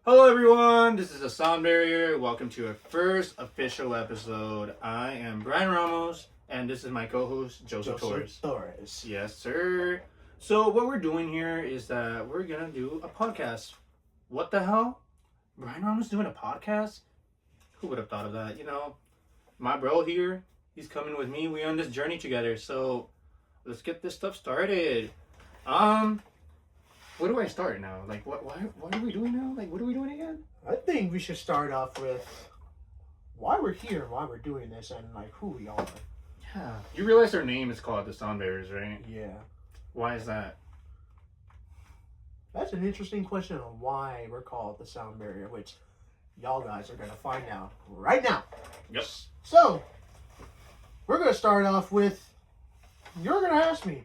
Hello everyone, this is a sound barrier. Welcome to our first official episode. I am Brian Ramos, and this is my co-host, Joseph Torres. Torres. Yes, sir. So what we're doing here is that we're gonna do a podcast. What the hell? Brian Ramos doing a podcast? Who would have thought of that? My bro here, he's coming with me. We're on this journey together. So let's get this stuff started. Where do I start now? Like, what are we doing now? Like, what are we doing again? I think we should start off with why we're here, why we're doing this, and like who we are. Yeah. You realize our name is called the Sound Bearers, right? Yeah. Why is that? That's an interesting question on why we're called the Sound Barrier, which y'all guys are gonna find out right now. Yep. So we're gonna start off with you're gonna ask me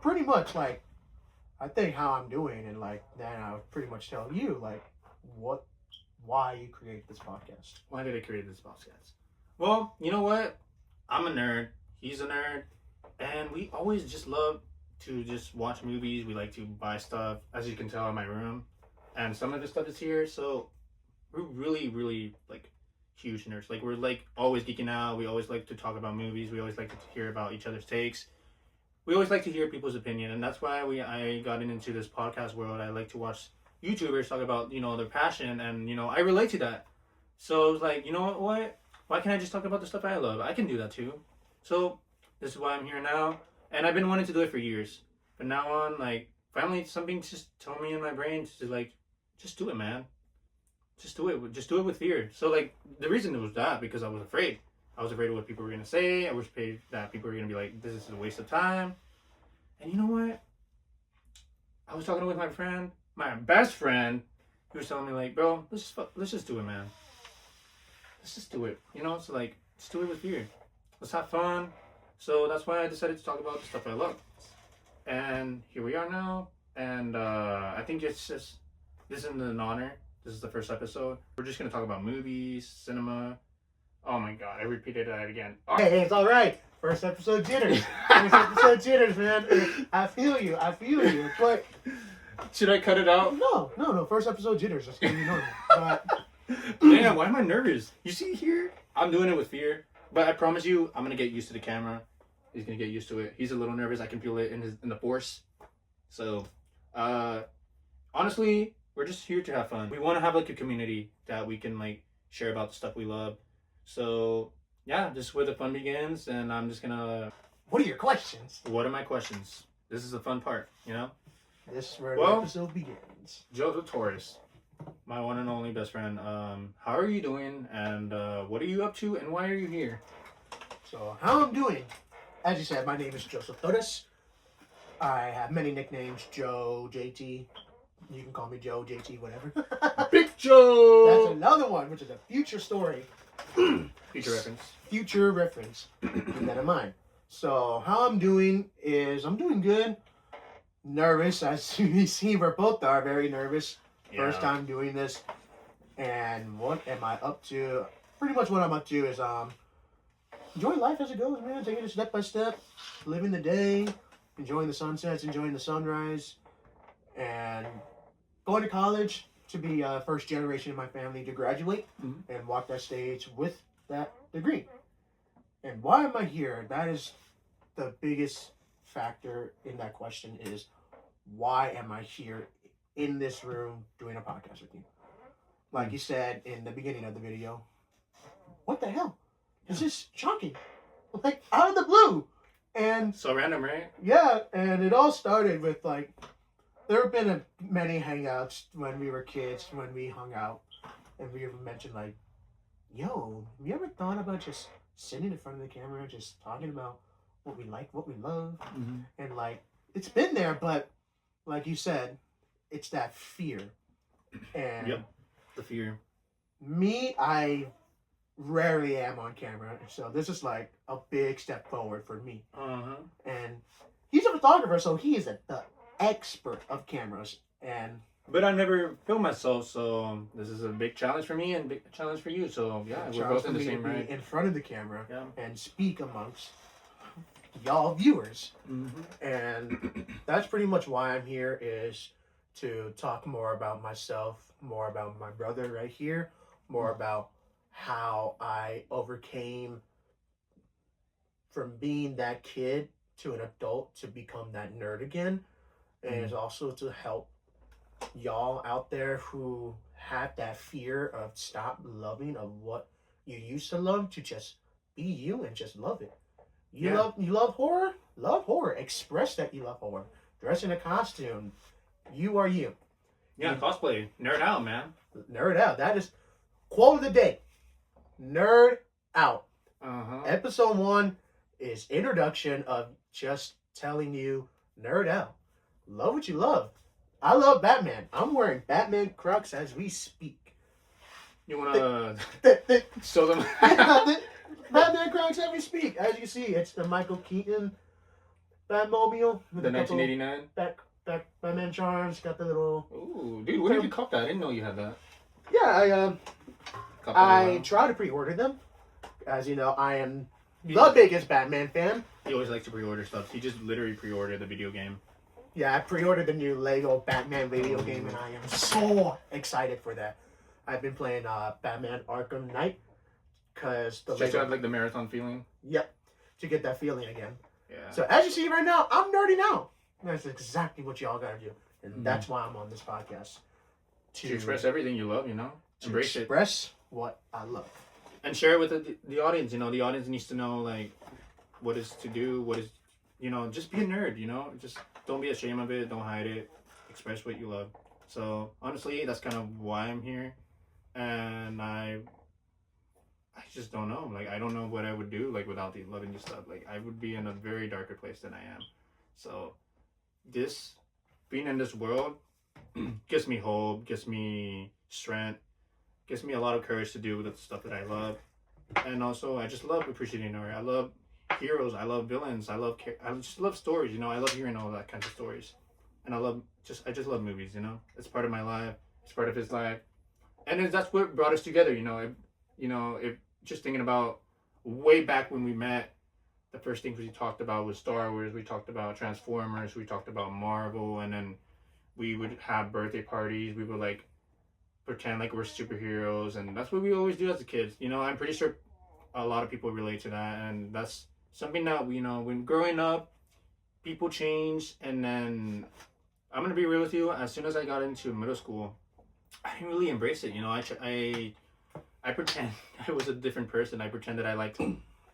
pretty much like I think how I'm doing, and like then I'll pretty much tell you like why you created this podcast. Why did I create this podcast? Well, you know what? I'm a nerd. He's a nerd. And we always just love to just watch movies. We like to buy stuff, as you can tell in my room. And some of the stuff is here. So we're really, really like huge nerds. Like we're like always geeking out. We always like to talk about movies. We always like to hear about each other's takes. We always like to hear people's opinion, and that's why I got into this podcast world. I like to watch YouTubers talk about, their passion, and, I relate to that. So I was like, you know what? Why can't I just talk about the stuff I love? I can do that too. So this is why I'm here now, and I've been wanting to do it for years. But now on, like, finally something just told me in my brain to, like, just do it, man. Just do it. Just do it with fear. So, like, the reason it was that, because I was afraid. I was afraid of what people were going to say. I was afraid that people were going to be like, this is a waste of time. And you know what? I was talking with my friend, my best friend. He was telling me like, bro, let's just do it, man. Let's just do it. So like, let's do it with fear. Let's have fun. So that's why I decided to talk about the stuff I love. And here we are now. And I think this is an honor. This is the first episode. We're just going to talk about movies, cinema. Oh my god, I repeated that again. Oh. Hey, it's all right. First episode jitters. First episode jitters, man. I feel you. But should I cut it out? No. First episode jitters. That's gonna be normal. But man, why am I nervous? You see here, I'm doing it with fear. But I promise you, I'm gonna get used to the camera. He's gonna get used to it. He's a little nervous. I can feel it in the force. So, honestly, we're just here to have fun. We want to have like a community that we can like share about the stuff we love. So, yeah, this is where the fun begins, and I'm just gonna... What are your questions? What are my questions? This is the fun part, This is where the episode begins. Joseph Torres, my one and only best friend. How are you doing, and what are you up to, and why are you here? So, how I'm doing? As you said, my name is Joseph Torres. I have many nicknames, Joe, JT. You can call me Joe, JT, whatever. Big Joe! That's another one, which is a future story. Future reference. Keep that in mind. So how I'm doing is I'm doing good. Nervous, as you see, we both are very nervous. Yeah. First time doing this. And what am I up to? Pretty much what I'm up to is enjoying life as it goes, man. Taking it step by step, living the day, enjoying the sunsets, enjoying the sunrise, and going to college. To be first generation in my family to graduate and walk that stage with that degree. And why am I here? That is the biggest factor in that question is why am I here in this room doing a podcast with you? Like you said in the beginning of the video, what the hell? It's just shocking. Like out of the blue. And so random, right? Yeah, and it all started with like there have been many hangouts when we were kids, when we hung out, and we ever mentioned like, yo, have you ever thought about just sitting in front of the camera, just talking about what we like, what we love? And like, it's been there, but like you said, it's that fear. And yep, the fear. Me, I rarely am on camera, so this is like a big step forward for me. And he's a photographer, so he is the expert of cameras, but I never filmed myself, so this is a big challenge for me and big challenge for you. So yeah, we're both in the same right. In front of the camera and speak amongst y'all viewers, and that's pretty much why I'm here. Is to talk more about myself, more about my brother right here, more about how I overcame from being that kid to an adult to become that nerd again. And it's also to help y'all out there who have that fear of stop loving of what you used to love to just be you and just love it. You love horror? Love horror. Express that you love horror. Dress in a costume. You are you. Yeah, cosplay. Nerd out, man. Nerd out. That is quote of the day. Nerd out. Uh-huh. Episode 1 is introduction of just telling you nerd out. Love what you love. I love Batman. I'm wearing Batman Crocs as we speak. You wanna The show them? Batman Crocs as we speak. As you see, it's the Michael Keaton Batmobile. With The 1989? Batman charms. Got the little... Ooh, dude, where did you cop that? I didn't know you had that. Yeah, I try to pre-order them. As you know, I am the biggest Batman fan. He always likes to pre-order stuff. He just literally pre-ordered the video game. Yeah, I pre-ordered the new Lego Batman video game, and I am so excited for that. I've been playing Batman Arkham Knight, because the Just to have like the marathon feeling. Yep, to get that feeling again. Yeah. So as you see right now, I'm nerding out. That's exactly what y'all gotta do, and that's why I'm on this podcast. To express everything you love, embrace it. Express what I love. And share it with the audience. The audience needs to know like what is to do, what is, just be a nerd. Just don't be ashamed of it. Don't hide it. Express what you love. So honestly, that's kind of why I'm here, and I just don't know. Like I don't know what I would do like without the loving this stuff. Like I would be in a very darker place than I am. So this being in this world gives me hope, gives me strength, gives me a lot of courage to do the stuff that I love. And also I just love appreciating art. I love heroes, I love villains, I just love stories, I love hearing all that kinds of stories. And I just love movies, It's part of my life, it's part of his life. And that's what brought us together, if just thinking about way back when we met, the first things we talked about was Star Wars, we talked about Transformers, we talked about Marvel, and then we would have birthday parties, we would like pretend like we're superheroes, and that's what we always do as kids. I'm pretty sure a lot of people relate to that, and that's something that when growing up, people change. And then I'm gonna be real with you, as soon as I got into middle school, I didn't really embrace it. I pretend I was a different person. I pretended I liked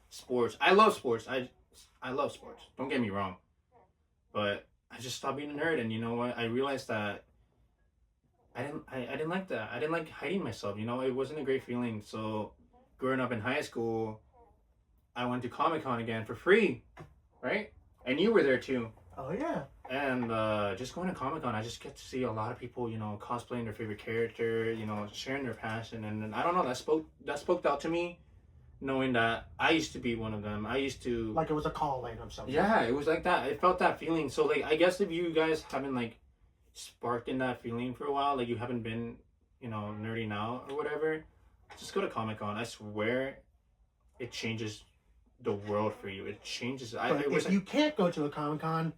sports. I love sports. I love sports, don't get me wrong, but I just stopped being a nerd. And you know what, I realized that I didn't like that. I didn't like hiding myself. It wasn't a great feeling. So growing up in high school, I went to Comic-Con again for free, right? And you were there too. Oh yeah. And just going to Comic-Con, I just get to see a lot of people, cosplaying their favorite character, sharing their passion. And I don't know, that spoke out to me, knowing that I used to be one of them. I used to... Like it was a calling of something. Yeah, it was like that. I felt that feeling. So like, I guess if you guys haven't like sparked in that feeling for a while, like you haven't been, nerding out or whatever, just go to Comic-Con. I swear it changes the world for you. It changes. If you can't go to a Comic-Con,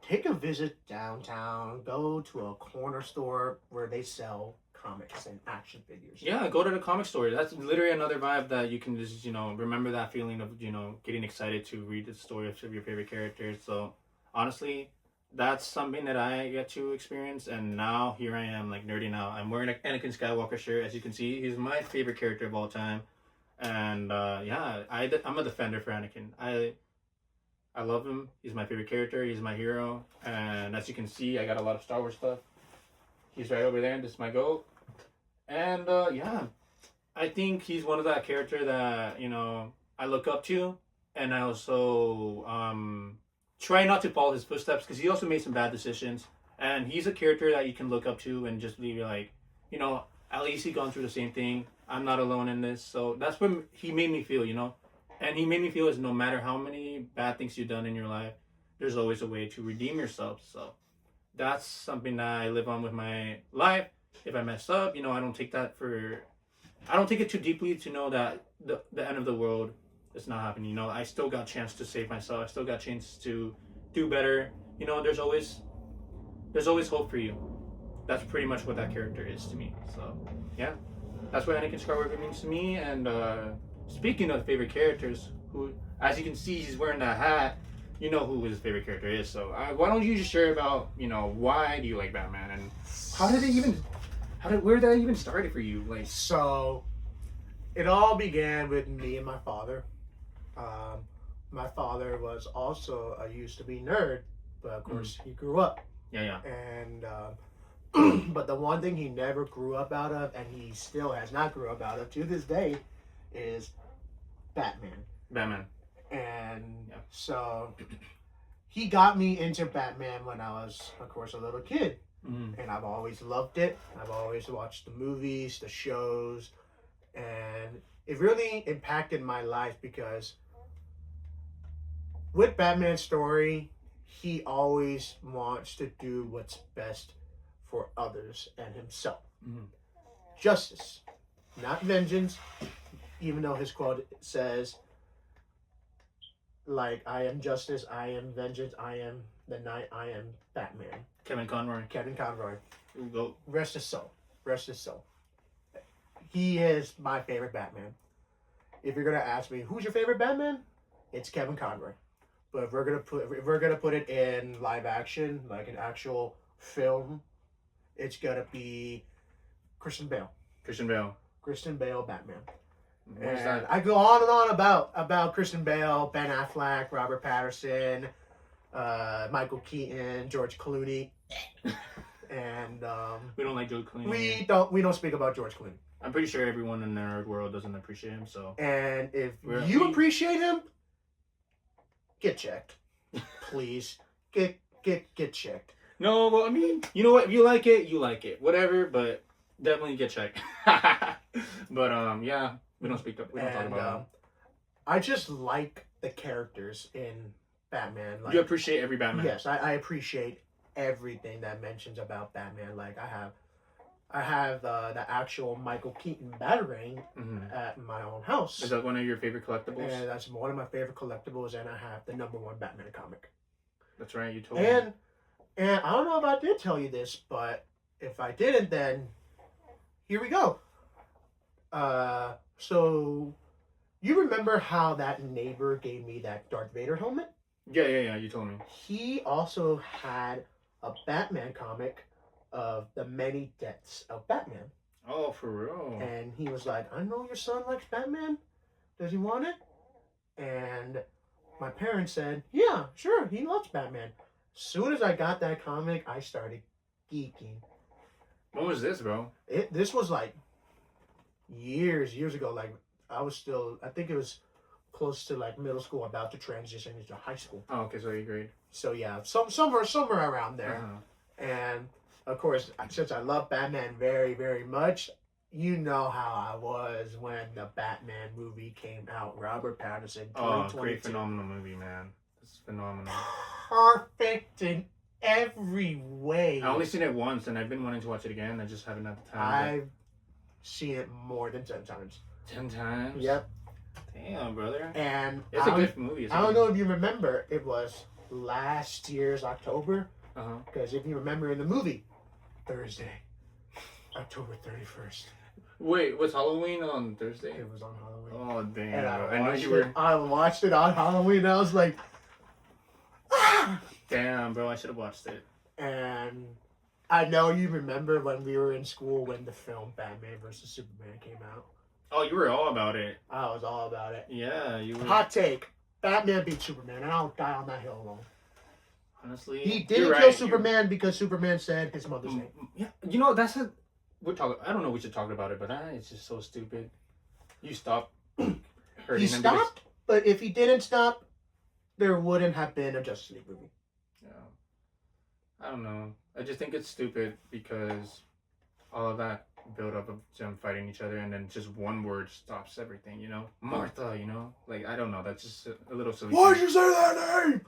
take a visit downtown. Go to a corner store where they sell comics and action figures. Yeah, go to the comic store. That's literally another vibe that you can just, remember that feeling of, getting excited to read the story of your favorite characters. So honestly, that's something that I get to experience. And now here I am, like, nerding out. I'm wearing an Anakin Skywalker shirt. As you can see, he's my favorite character of all time. And yeah, I'm a defender for Anakin. I love him. He's my favorite character. He's my hero. And as you can see, I got a lot of Star Wars stuff. He's right over there. This is my goat. And yeah, I think he's one of that character that, I look up to. And I also try not to follow his footsteps, because he also made some bad decisions. And he's a character that you can look up to and just be like, at least he gone through the same thing. I'm not alone in this. So that's what he made me feel, And he made me feel as no matter how many bad things you've done in your life, there's always a way to redeem yourself. So that's something that I live on with my life. If I mess up, I don't take it too deeply to know that the end of the world is not happening. I still got a chance to save myself. I still got a chance to do better. There's always there's always hope for you. That's pretty much what that character is to me. So, yeah. That's what Anakin Skywalker means to me. And speaking of favorite characters, who, as you can see, he's wearing that hat. You know who his favorite character is. So why don't you just share about, why do you like Batman, and where did that even started for you? Like, So, it all began with me and my father. My father was also a used to be nerd, but of course he grew up. yeah. And but the one thing he never grew up out of, and he still has not grew up out of to this day, is Batman. And so he got me into Batman when I was, of course, a little kid. And I've always loved it. I've always watched the movies, the shows, and it really impacted my life because with Batman's story, he always wants to do what's best for others and himself. Justice, not vengeance, even though his quote says, like, I am justice, I am vengeance, I am the night, I am Batman. Kevin Conroy. Go. Rest his soul. He is my favorite Batman. If you're gonna ask me who's your favorite Batman, it's Kevin Conroy. But if we're gonna put it in live action, like an actual film, it's gonna be Christian Bale Batman. What's And that? I go on and on about Christian Bale, Ben Affleck, Robert Pattinson, Michael Keaton, George Clooney, and We don't like George Clooney. we don't speak about George Clooney. I'm pretty sure everyone in the nerd world doesn't appreciate him. So, And if you appreciate him, get checked, please. Get checked. No, well, I mean, you know what? If you like it, whatever. But definitely get checked. But yeah, we don't talk about him. I just like the characters in Batman. Like, You appreciate every Batman. Yes, I appreciate everything that mentions about Batman. Like I have the actual Michael Keaton Batarang at my own house. Is that one of your favorite collectibles? And that's one of my favorite collectibles, and I have the #1 Batman comic. That's right, you told me. And I don't know if I did tell you this, but if I didn't, then here we go. So you remember how that neighbor gave me that Darth Vader helmet? Yeah, you told me. He also had a Batman comic of the many deaths of Batman. Oh, for real? And he was like, I know your son likes Batman. Does he want it? And my parents said, yeah, sure, he loves Batman. Soon as I got that comic, I started geeking. When was this, bro? This was like years ago. Like I think it was close to like middle school, about to transition into high school. Oh, okay, so 8th grade. So yeah, somewhere around there. Uh-huh. And of course, since I love Batman very, very much, you know how I was when the Batman movie came out. Robert Pattinson, 2022. Oh, great, phenomenal movie, man. It's phenomenal. Perfect in every way. I only seen it once, and I've been wanting to watch it again. I just haven't had the time. I've seen it more than 10 times. 10 times? Yep. Damn, brother. And it's a good movie. I don't know if you remember, it was last year's October. Uh-huh. Because if you remember in the movie, Thursday, October 31st. Wait, was Halloween on Thursday? It was on Halloween. Oh, damn. And I know you were. I watched it on Halloween, and I was like, ah! Damn, bro, I should have watched it. And I know you remember when we were in school when the film Batman vs. Superman came out. Oh, you were all about it. I was all about it. Yeah, you were. Hot take. Batman beat Superman, and I'll die on that hill alone. Honestly, he didn't kill Superman because Superman said his mother's name. Yeah, you know, that's a... I don't know if we should talk about it, but it's just so stupid. You stopped hurting him. He stopped, but if he didn't stop, there wouldn't have been a Justice League movie. Yeah. I don't know. I just think it's stupid because all of that build up of them fighting each other, and then just one word stops everything, you know? Martha, you know? Like, I don't know. That's just a little silly. Why did you say that name?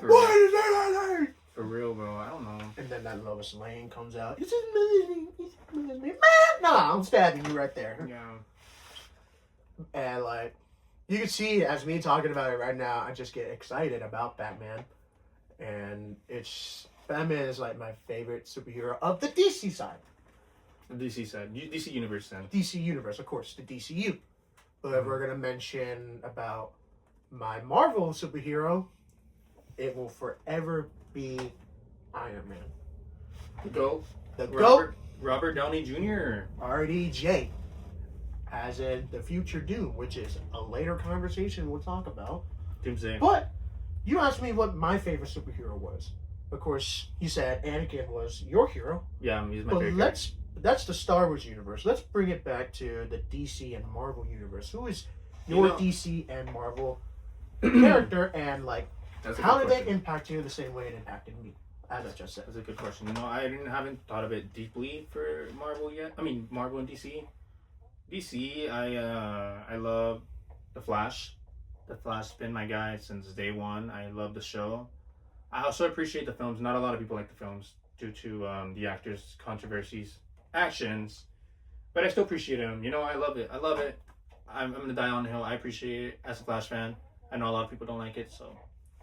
Why did you say that name? For real, bro. I don't know. And then that Lois Lane comes out. It's man, no, I'm stabbing you right there. Yeah. And like, you can see as me talking about it right now, I just get excited about Batman, and it's Batman is like my favorite superhero of the DC side. The DC side, DC Universe then. DC Universe, of course, the DCU. But if we're gonna mention about my Marvel superhero, it will forever be Iron Man. The GOAT. The GOAT, Robert Downey Jr. RDJ, as in the future Doom, which is a later conversation we'll talk about. Doomsday. But you asked me what my favorite superhero was. Of course, you said Anakin was your hero. Yeah, he's my But favorite. that's the Star Wars universe. Let's bring it back to the DC and Marvel universe. Who is your You know- DC and Marvel character, and like That's a how good did they question. impact you the same way it impacted me? As I just said. That's a good question. You know, haven't thought of it deeply for Marvel yet. I mean, Marvel and DC. DC, I love the Flash. The Flash has been my guy since day one. I love the show. I also appreciate the films. Not a lot of people like the films due to the actors' controversies, actions, but I still appreciate them. You know, I love it. I love it. I'm gonna die on the hill. I appreciate it as a Flash fan. I know a lot of people don't like it, so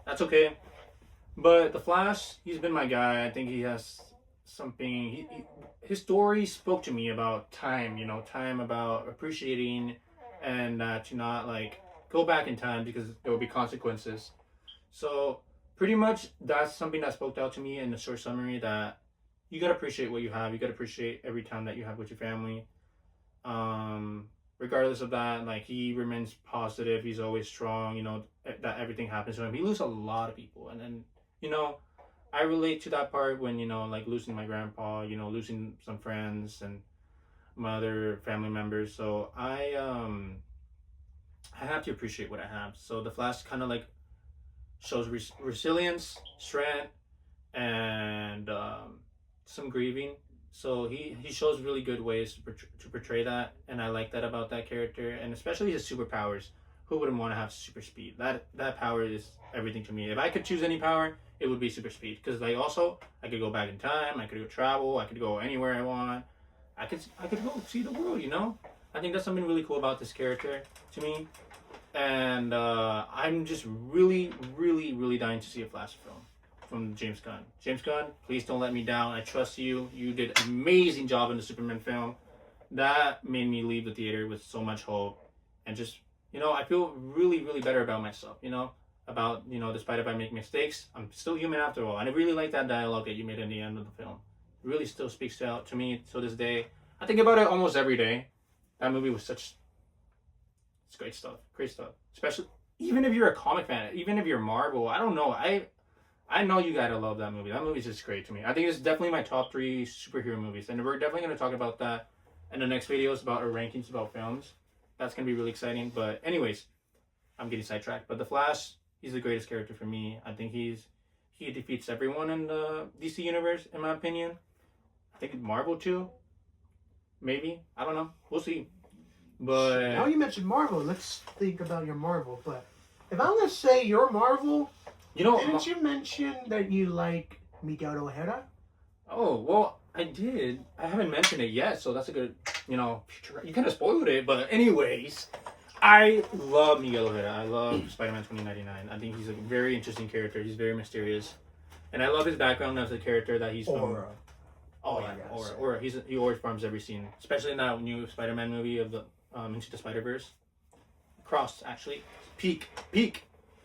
that's okay. But the Flash, he's been my guy. I think he has something. His story spoke to me about time. You know, time, about appreciating, and to not like go back in time because there will be consequences. So pretty much that's something that spoke out to me in the short summary, that you gotta appreciate what you have. You gotta appreciate every time that you have with your family. Regardless of that, like, he remains positive. He's always strong. You know that everything happens to him. He loses a lot of people, and then, you know, I relate to that part when, you know, like losing my grandpa. You know, losing some friends and my other family members. So I have to appreciate what I have. So the Flash kind of like shows resilience, strength, and some grieving. So he shows really good ways to portray that, and I like that about that character, and especially his superpowers. Who wouldn't want to have super speed? That power is everything to me. If I could choose any power, it would be super speed. Because like also, I could go back in time. I could go travel. I could go anywhere I want. I could go see the world. You know, I think that's something really cool about this character to me, and I'm just really, really, really dying to see a Flash film from James Gunn. James Gunn, please don't let me down. I trust you. You did an amazing job in the Superman film. That made me leave the theater with so much hope, and just, you know, I feel really, really better about myself. You know, about, you know, despite if I make mistakes, I'm still human after all. And I really like that dialogue that you made in the end of the film. It really still speaks out to me to this day. I think about it almost every day. That movie was it's great stuff. Great stuff. Especially, even if you're a comic fan, even if you're Marvel, I don't know. I know you gotta love that movie. That movie's just great to me. I think it's definitely my top 3 superhero movies. And we're definitely going to talk about that in the next videos, about our rankings about films. That's going to be really exciting. But anyways, I'm getting sidetracked. But the Flash, he's the greatest character for me. I think he defeats everyone in the DC universe, in my opinion. I think Marvel too. Maybe. I don't know. We'll see. But now you mentioned Marvel, let's think about your Marvel. But if I'm gonna say your Marvel, you know, didn't you mention that you like Miguel O'Hara? Oh, well, I did. I haven't mentioned it yet, so that's a good, you know, you kind of spoiled it. But anyways, I love Miguel O'Hara. I love Spider-Man 2099. I think he's a very interesting character. He's very mysterious. And I love his background as a character that he's from. Aura. Oh, yeah, Aura. He always farms every scene. Especially in that new Spider-Man movie of the Into the Spider-Verse. Cross, actually. Peak.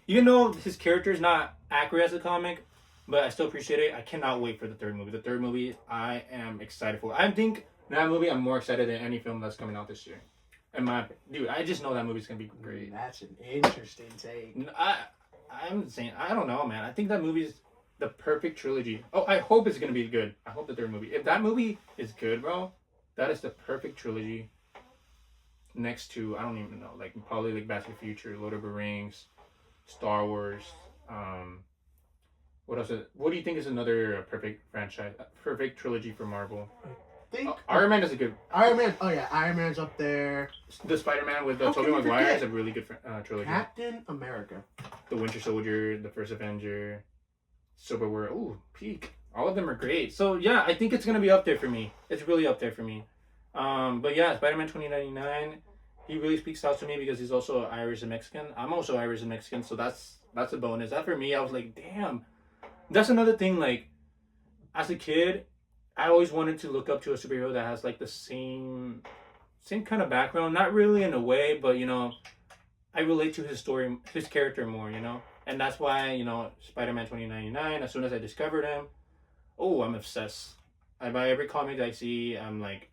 Even though his character is not accurate as a comic, but I still appreciate it. I cannot wait for the third movie. The third movie, I am excited for. I think that movie, I'm more excited than any film that's coming out this year. Dude, I just know that movie's gonna be great. That's an interesting take. I'm saying, I don't know, man. I think that movie's the perfect trilogy. Oh, I hope it's gonna be good. I hope the third movie. If that movie is good, bro, that is the perfect trilogy. Next to, I don't even know, like probably like Back to the Future, Lord of the Rings, Star Wars. What else? What do you think is another perfect franchise, perfect trilogy for Marvel? Iron Man is a good. Iron Man. Oh yeah, Iron Man's up there. The Spider-Man with How Tobey can you Maguire forget? is a really good trilogy. Captain America. The Winter Soldier, the First Avenger, Civil War. Ooh, peak. All of them are great. So yeah, I think it's gonna be up there for me. It's really up there for me. But yeah, Spider-Man 2099. He really speaks out to me because he's also Irish and Mexican. I'm also Irish and Mexican, so that's a bonus. That for me, I was like, damn. That's another thing. Like, as a kid, I always wanted to look up to a superhero that has like the same kind of background. Not really in a way, but I relate to his story, his character more. And that's why Spider-Man 2099. As soon as I discovered him, oh, I'm obsessed. I buy every comic I see. I'm like,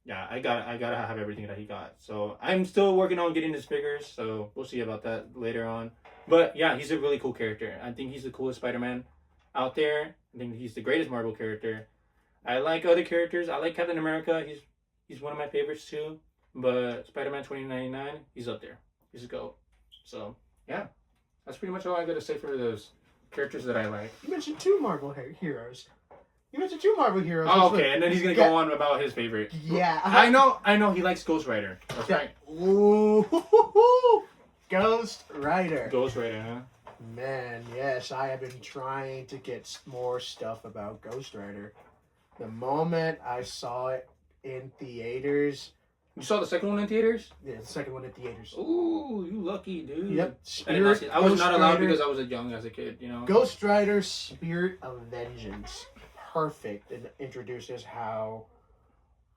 yeah, I gotta have everything that he got. So I'm still working on getting his figures. So we'll see about that later on. But yeah, he's a really cool character. I think he's the coolest Spider-Man out there. I think he's the greatest Marvel character. I like other characters. I like Captain America. He's one of my favorites too. But Spider-Man 2099, he's up there. He's a GOAT. So yeah, that's pretty much all I gotta say for those characters that I like. You mentioned two Marvel heroes. Oh, okay, and then he's gonna go on about his favorite. Yeah, I know. He likes Ghost Rider. That's right. Ooh, Ghost Rider. Ghost Rider, huh? Man, yes, I have been trying to get more stuff about Ghost Rider. The moment I saw it in theaters. You saw the second one in theaters? Yeah, the second one in theaters. Ooh, you lucky, dude. Yep. I was not allowed because I was young as a kid, Ghost Rider Spirit of Vengeance. Perfect. It introduces how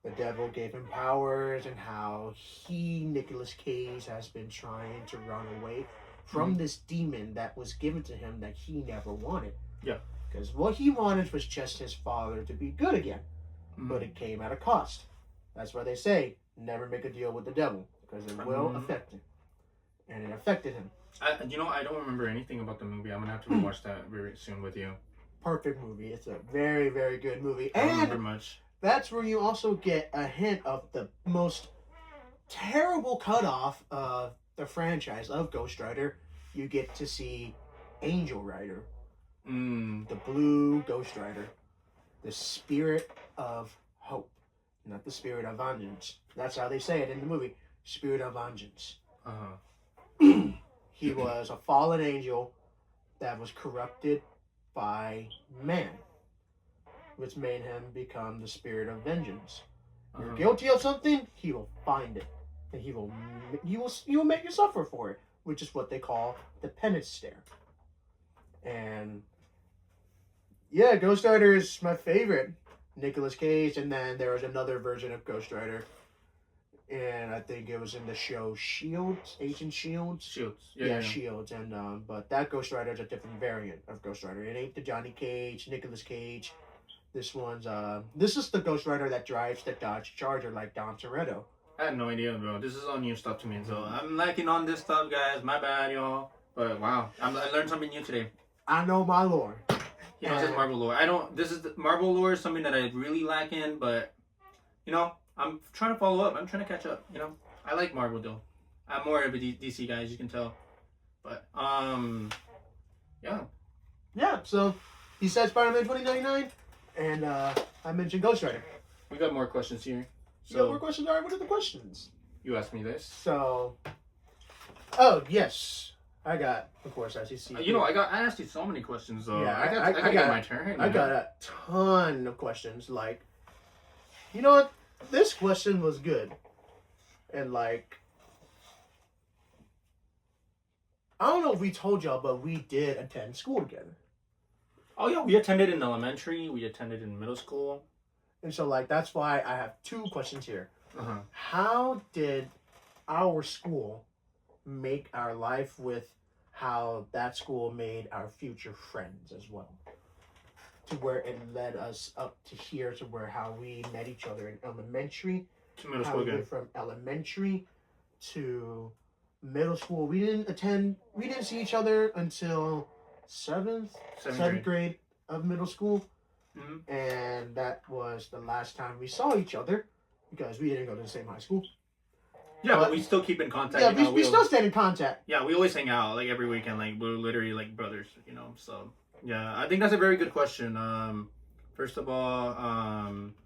the devil gave him powers and how Nicolas Cage, has been trying to run away from this demon that was given to him that he never wanted. Yeah. Because what he wanted was just his father to be good again. But it came at a cost. That's why they say, never make a deal with the devil. Because it will affect him. And it affected him. I don't remember anything about the movie. I'm going to have to rewatch that very soon with you. Perfect movie. It's a very, very good movie. I don't and remember much. That's where you also get a hint of the most terrible cutoff of the franchise of Ghost Rider. You get to see Angel Rider. The blue Ghost Rider. The spirit of hope. Not the spirit of vengeance. That's how they say it in the movie. Spirit of vengeance. He was a fallen angel that was corrupted by man, which made him become the spirit of vengeance. You're guilty of something, he will find it, and he will make you suffer for it, which is what they call the penance stare. And yeah, Ghost Rider is my favorite. Nicolas Cage, and then there was another version of Ghost Rider, and I think it was in the show Shields, Agent Shields. Shields. Yeah, Shields. And but that Ghost Rider is a different variant of Ghost Rider. It ain't the Johnny Cage, Nicolas Cage. This is the Ghost Rider that drives the Dodge Charger like Dom Toretto. I had no idea, bro. This is all new stuff to me, so I'm lacking on this stuff, guys. My bad, y'all. But wow, I learned something new today. I know my lore. This is Marvel lore. Marvel lore is something that I really lack in, but I'm trying to follow up. I'm trying to catch up. I like Marvel though. I'm more of a DC guy, as you can tell. But yeah. So he said Spider-Man 2099, and I mentioned Ghost Rider. We got more questions here. So you got more questions? All right. What are the questions? You asked me this. So, oh yes. I got, of course, as you see. I asked you so many questions though. Yeah, I got my turn. I got a ton of questions. Like, you know what? This question was good, and like, I don't know if we told y'all, but we did attend school together. Oh yeah, we attended in elementary. We attended in middle school, and so like that's why I have two questions here. How did our school make our life with how that school made our future friends as well, to where it led us up to here, to where how we met each other in elementary, to middle how school we went from elementary to middle school. We didn't see each other until seventh grade of middle school, and that was the last time we saw each other because we didn't go to the same high school. Yeah, but we still keep in contact. Yeah, we still stay in contact. Yeah, we always hang out like every weekend. Like we're literally like brothers, So yeah, I think that's a very good question. First of all,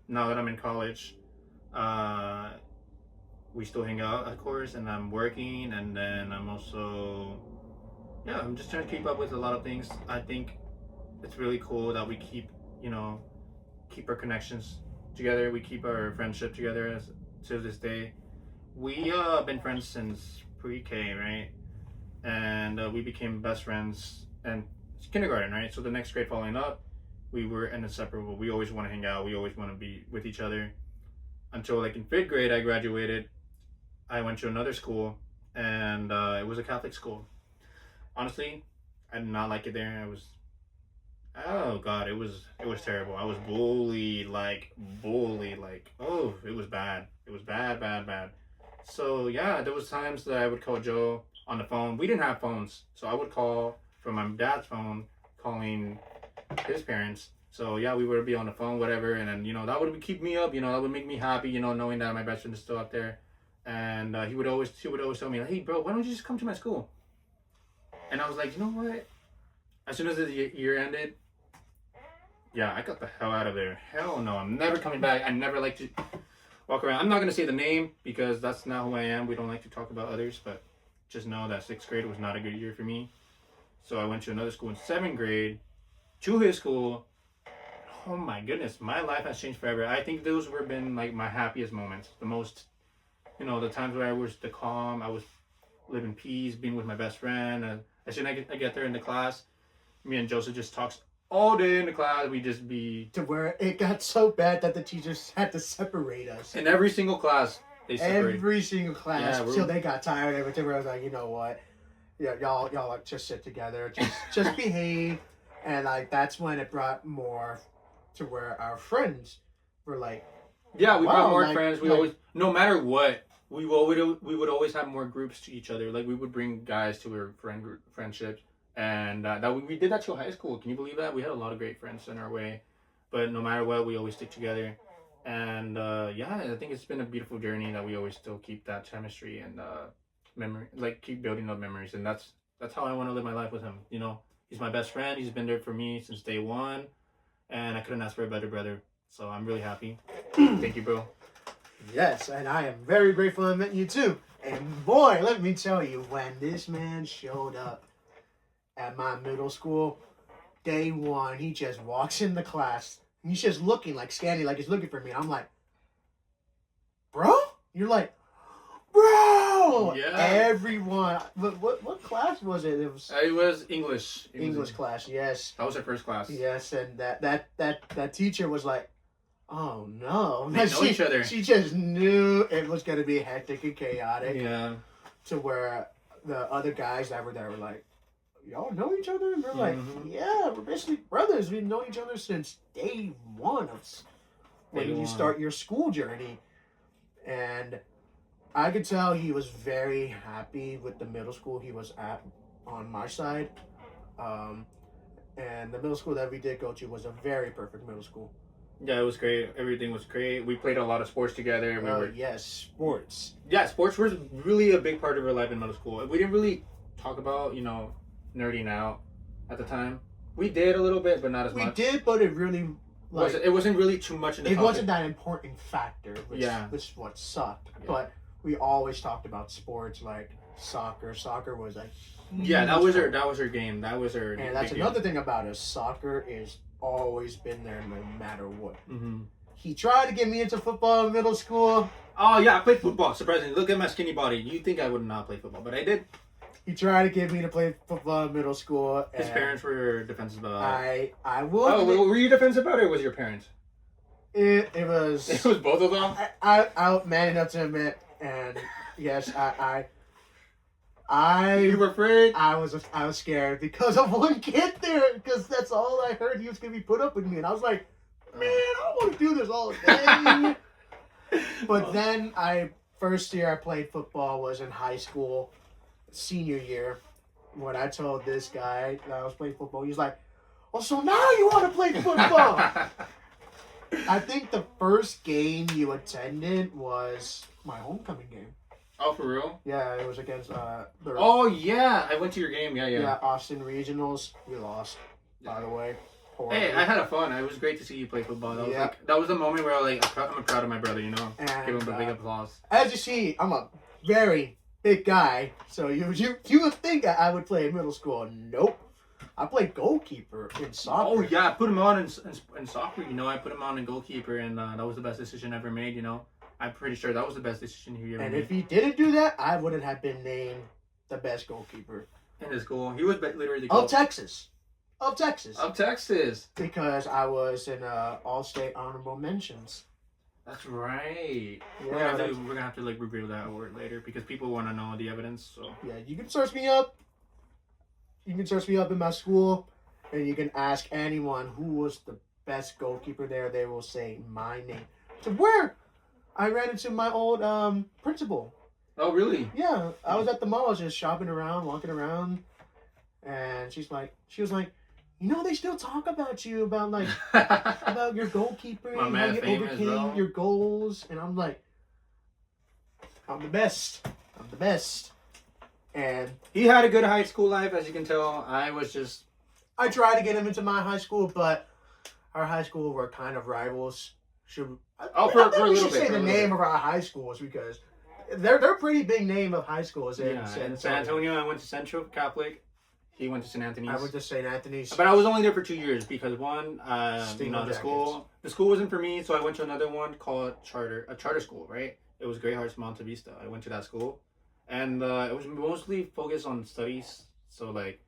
now that I'm in college, we still hang out, of course, and I'm working, and then I'm also, I'm just trying to keep up with a lot of things. I think it's really cool that we keep our connections together. We keep our friendship together to this day. We been friends since pre-K, right? And we became best friends in kindergarten, right? So the next grade following up, we were inseparable. We always want to hang out. We always want to be with each other. Until like in 5th grade, I graduated. I went to another school, and it was a Catholic school. Honestly, I did not like it there. Oh god, it was terrible. I was bullied, like oh, it was bad. It was bad. So yeah, there was times that I would call Joe on the phone. We didn't have phones, so I would call from my dad's phone, calling his parents. So yeah, we would be on the phone, whatever, and then that would keep me up. That would make me happy. Knowing that my best friend is still up there, and she would always tell me, "Hey, bro, why don't you just come to my school?" And I was like, you know what? As soon as the year ended, yeah, I got the hell out of there. Hell no, I'm never coming back. I never like to walk around. I'm not gonna say the name because that's not who I am. We don't like to talk about others, but just know that 6th grade was not a good year for me. So I went to another school in 7th grade, to his school. Oh my goodness, my life has changed forever. I think those were been like my happiest moments. The most, the times where I was the calm. I was living peace, being with my best friend. As soon as I get there in the class, me and Joseph just talks all day in the class. We just be to where it got so bad that the teachers had to separate us. In every single class, they separated. Every single class, Yeah, till they got tired of everything. I was like, you know what? Yeah, y'all like just sit together, just behave, and like that's when it brought more to where our friends were like, yeah, we brought more like, friends. We always, no matter what, we would always have more groups to each other. Like we would bring guys to our friendships, and we did that till high school. Can you believe that? We had a lot of great friends in our way, but no matter what, we always stick together. And yeah, I think it's been a beautiful journey that we always still keep that chemistry and memory, like keep building up memories. And that's how I want to live my life with him. He's my best friend. He's been there for me since day one, and I couldn't ask for a better brother. So I'm really happy. Thank you, bro. Yes, and I am very grateful I met you too. And boy, let me tell you, when this man showed up at my middle school, day one, he just walks in the class. And he's just looking, like scanning, like he's looking for me. And I'm like, bro? You're like, bro! Yeah. Everyone. What class was it? It was English. English class, yes. That was our first class. Yes, and that teacher was like, oh no. They know each other. She just knew it was going to be hectic and chaotic. Yeah. To where the other guys that were there were like, y'all know each other? And they're like, yeah, we're basically brothers. We've known each other since day one of when you start your school journey. And I could tell he was very happy with the middle school he was at on my side. And the middle school that we did go to was a very perfect middle school. Yeah, it was great. Everything was great. We played a lot of sports together. Yes, sports. Yeah, sports was really a big part of our life in middle school. We didn't really talk about, nerding out at the time. We did a little bit, but not as much. We did, but it really... it wasn't really too much in the It topic. wasn't that important factor, which is what sucked. Yeah. But we always talked about sports, like soccer. Soccer was a huge that was her game. That was her. And that's another thing about us. Soccer is always been there no matter what. Mm-hmm. He tried to get me into football in middle school. Oh yeah, I played football. Surprisingly, look at my skinny body. You think I would not play football, but I did. He tried to get me to play football in middle school. His parents were defensive about it. I would. Oh, were you defensive about it, or was your parents? It was. It was both of them. I man enough to admit, and yes, You were afraid? I was scared because of one kid there, because that's all I heard. He was gonna be put up with me, and I was like, man, I don't want to do this all day. But then first year I played football was in high school, senior year. When I told this guy that I was playing football, he was like, "Oh, so now you want to play football?" I think the first game you attended was my homecoming game. Oh, for real? Yeah, it was against Oh yeah, I went to your game. Yeah. Austin Regionals. We lost, by the way. Horribly. Hey, I had fun. It was great to see you play football. That was the moment where I'm proud of my brother. And, give him a big applause. As you see, I'm a very big guy, so you would think I would play in middle school. Nope. I played goalkeeper in soccer. Oh yeah, I put him on in soccer. I put him on in goalkeeper, and that was the best decision ever made. I'm pretty sure that was the best decision he ever made. And if he didn't do that, I wouldn't have been named the best goalkeeper in his school. He was literally of Texas. of Texas. Of Texas. Because I was in all-state honorable mentions. That's right. Yeah, we're gonna have to like reveal that word later because people want to know the evidence. So yeah, you can search me up. You can search me up in my school, and you can ask anyone who was the best goalkeeper there. They will say my name. So where I ran into my old principal. Oh really? Yeah, I was at the mall, just shopping around, walking around, and she was like, you know, they still talk about you about like about your goalkeeper My and man how you famous, overcame bro. your goals, and I'm like, I'm the best. I'm the best. And He had a good high school life, as you can tell. I tried to get him into my high school, but our high school were kind of rivals. for I a think we little should bit. say the name of our high schools because they're a pretty big name of high schools in San Antonio. I went to Central Catholic. He went to St. Anthony's. I went to St. Anthony's. But I was only there for 2 years because one, Steamer the school wasn't for me, so I went to another one called a charter school, right? It was Great Hearts Monte Vista. I went to that school, and it was mostly focused on studies. So like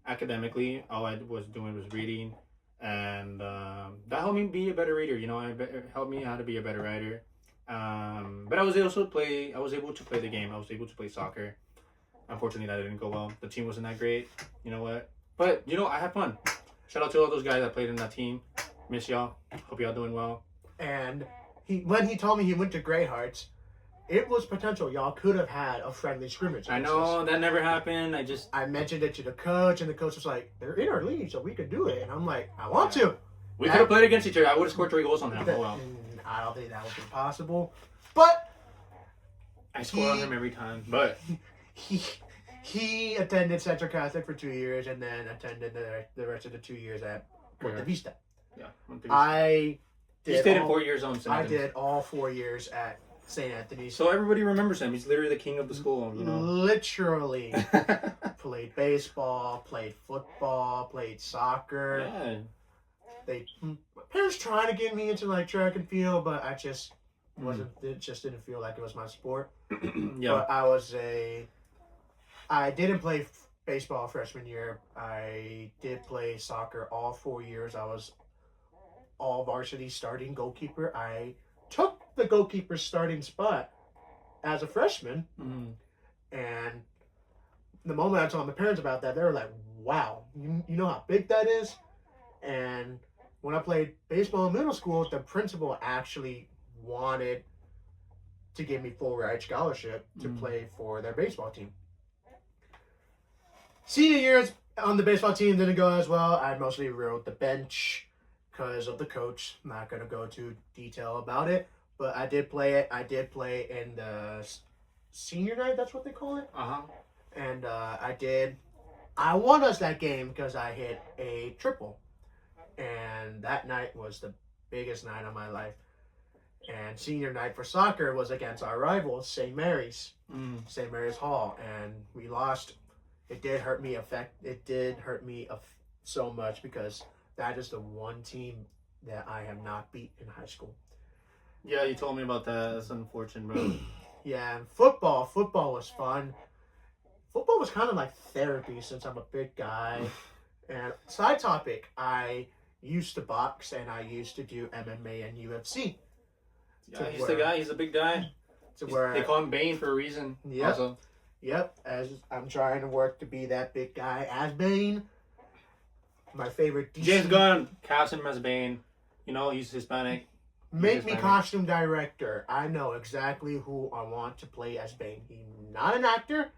academically, all I was doing was reading, and that helped me be a better reader. You know, it helped me how to be a better writer. But I was able to play the game. I was able to play soccer. Unfortunately, that didn't go well. The team wasn't that great. You know what? But, I had fun. Shout out to all those guys that played in that team. Miss y'all. Hope y'all doing well. And when he told me he went to Grey Hearts, it was potential. Y'all could have had a friendly scrimmage. I know, that never happened. I mentioned it to the coach, and the coach was like, they're in our league, so we could do it. And I'm like, I want to. We could have played against each other. I would have scored 3 goals on them. Oh, well. I don't think that would be possible. But I score on him every time. But he attended Central Catholic for 2 years and then attended the rest of the 2 years at Monte Vista. Yeah. I He stayed in 4 years on St. I Anthony's. did all 4 years at St. Anthony's. So everybody remembers him. He's literally the king of the school, Literally. Played baseball, played football, played soccer. Yeah. My parents trying to get me into like track and field, but I just wasn't. It just didn't feel like it was my sport. Yeah. But I didn't play baseball freshman year. I did play soccer all 4 years. I was all varsity starting goalkeeper. I took the goalkeeper starting spot as a freshman, and the moment I told my parents about that, they were like, "Wow, you know how big that is?" And when I played baseball in middle school, the principal actually wanted to give me full ride scholarship to play for their baseball team. Senior years on the baseball team didn't go as well. I mostly rode the bench because of the coach. I'm not going to go into detail about it, but I did play it. I did play in the senior night, that's what they call it. And I won us that game because I hit a triple. And that night was the biggest night of my life. And senior night for soccer was against our rivals, St. Mary's. St. Mary's Hall. And we lost. It did hurt me so much because that is the one team that I have not beat in high school. Yeah, you told me about that. That's unfortunate, bro. Yeah, and football was fun. Football was kind of like therapy since I'm a big guy. And side topic, I used to box and I used to do MMA and UFC. Yeah, he's the guy. He's a big guy. They call him Bane for a reason. Yep. Also. Yep. As I'm trying to work to be that big guy as Bane. My favorite DC. James Gunn cast him as Bane. He's Hispanic. Make me costume director. I know exactly who I want to play as Bane. He's not an actor.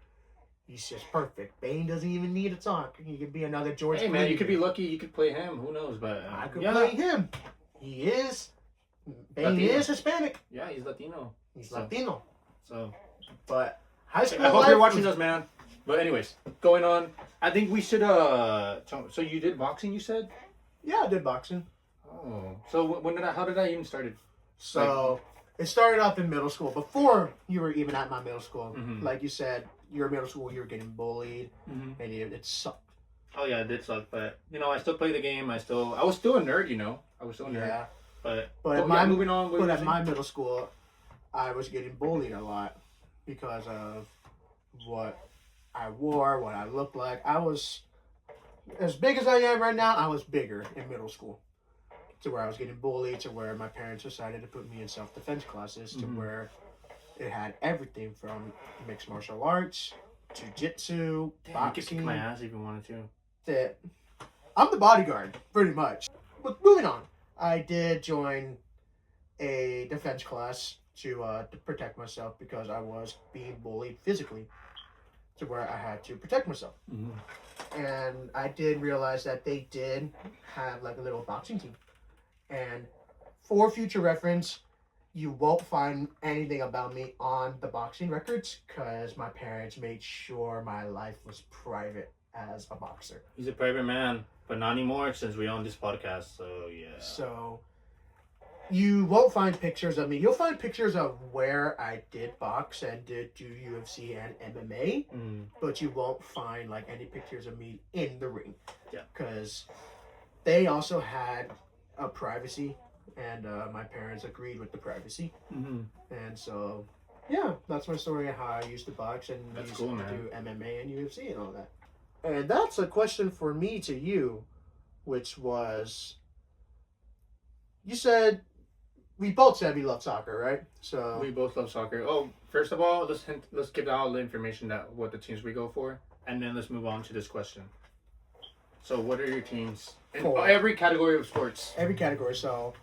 He's just perfect. Bane doesn't even need to talk. He could be another George. Hey man, you could be lucky. You could play him. Who knows? But I could play him. He is. Bane Latino. is Hispanic. Yeah, he's Latino. He's Latino. So, but high school. I hope you're watching us, man. But anyways, going on. I think we should. So you did boxing? You said. Yeah, I did boxing. Oh, so how did I even started? So it started off in middle school. Before you were even at my middle school, like you said, your middle school, you were getting bullied, and it sucked. Oh yeah, it did suck, but I still play the game. I was still a nerd, I was still a nerd. Yeah. But moving on. But at my middle school, I was getting bullied a lot because of what I wore, what I looked like. I was as big as I am right now, I was bigger in middle school. To where I was getting bullied, to where my parents decided to put me in self-defense classes, to where it had everything from mixed martial arts, jiu-jitsu, Damn, you could kick boxing. my ass if you wanted to. That I'm the bodyguard, pretty much. But moving on, I did join a defense class to protect myself because I was being bullied physically, to where I had to protect myself. And I did realize that they did have like a little boxing team. And for future reference, you won't find anything about me on the boxing records because my parents made sure my life was private as a boxer. He's a private man, but not anymore since we own this podcast. So yeah. So you won't find pictures of me. You'll find pictures of where I did box and did do UFC and MMA, but you won't find like any pictures of me in the ring. Yeah. Because they also had a privacy, and my parents agreed with the privacy. And so, yeah, that's my story of how I used to box and That's used cool, to man. do MMA and UFC and all that. And that's a question for me to you, which was, you said, we both said we love soccer, right? So We both love soccer. Oh, first of all, let's give out the information that what the teams we go for, and then let's move on to this question. So, what are your teams in For- every category of sports? every category. So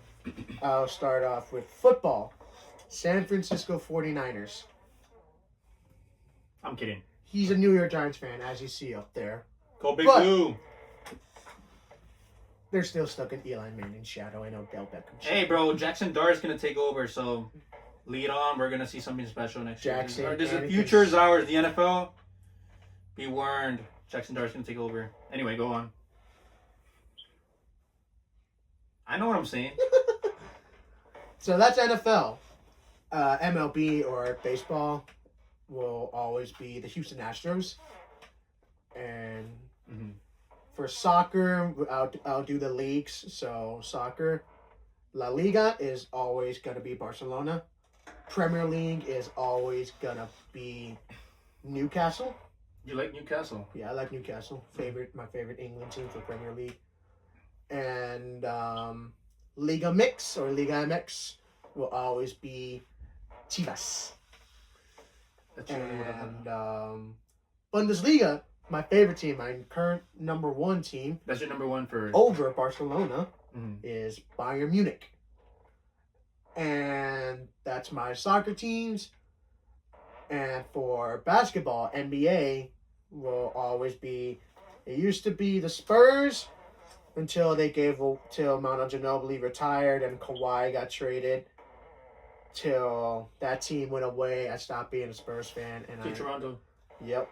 I'll start off with football. San Francisco 49ers. I'm kidding. He's a New York Giants fan, as you see up there. Go Big But- Blue. They're still stuck in Eli Manning's shadow. I know Del Beckham. Hey, bro, Jackson Dart's gonna take over. So, lead on. We're gonna see something special next Jackson, year. This is anything. future is ours. The NFL. Be warned. Jackson Dart's gonna take over. Anyway, go on. I know what I'm saying. So that's NFL. MLB or baseball will always be the Houston Astros. And for soccer, I'll do the leagues. So soccer, La Liga is always going to be Barcelona. Premier League is always going to be Newcastle. You like Newcastle? Yeah, I like Newcastle. My favorite England team for Premier League. And Liga Mix or Liga MX will always be Chivas. That's really what I'm. And Bundesliga, my favorite team, my current number one team That's your number one for. over Barcelona Mhm. is Bayern Munich. And that's my soccer teams. And for basketball, NBA will always be, it used to be the Spurs until till Manu Ginobili retired and Kawhi got traded. Till that team went away, I stopped being a Spurs fan. To Toronto. Yep.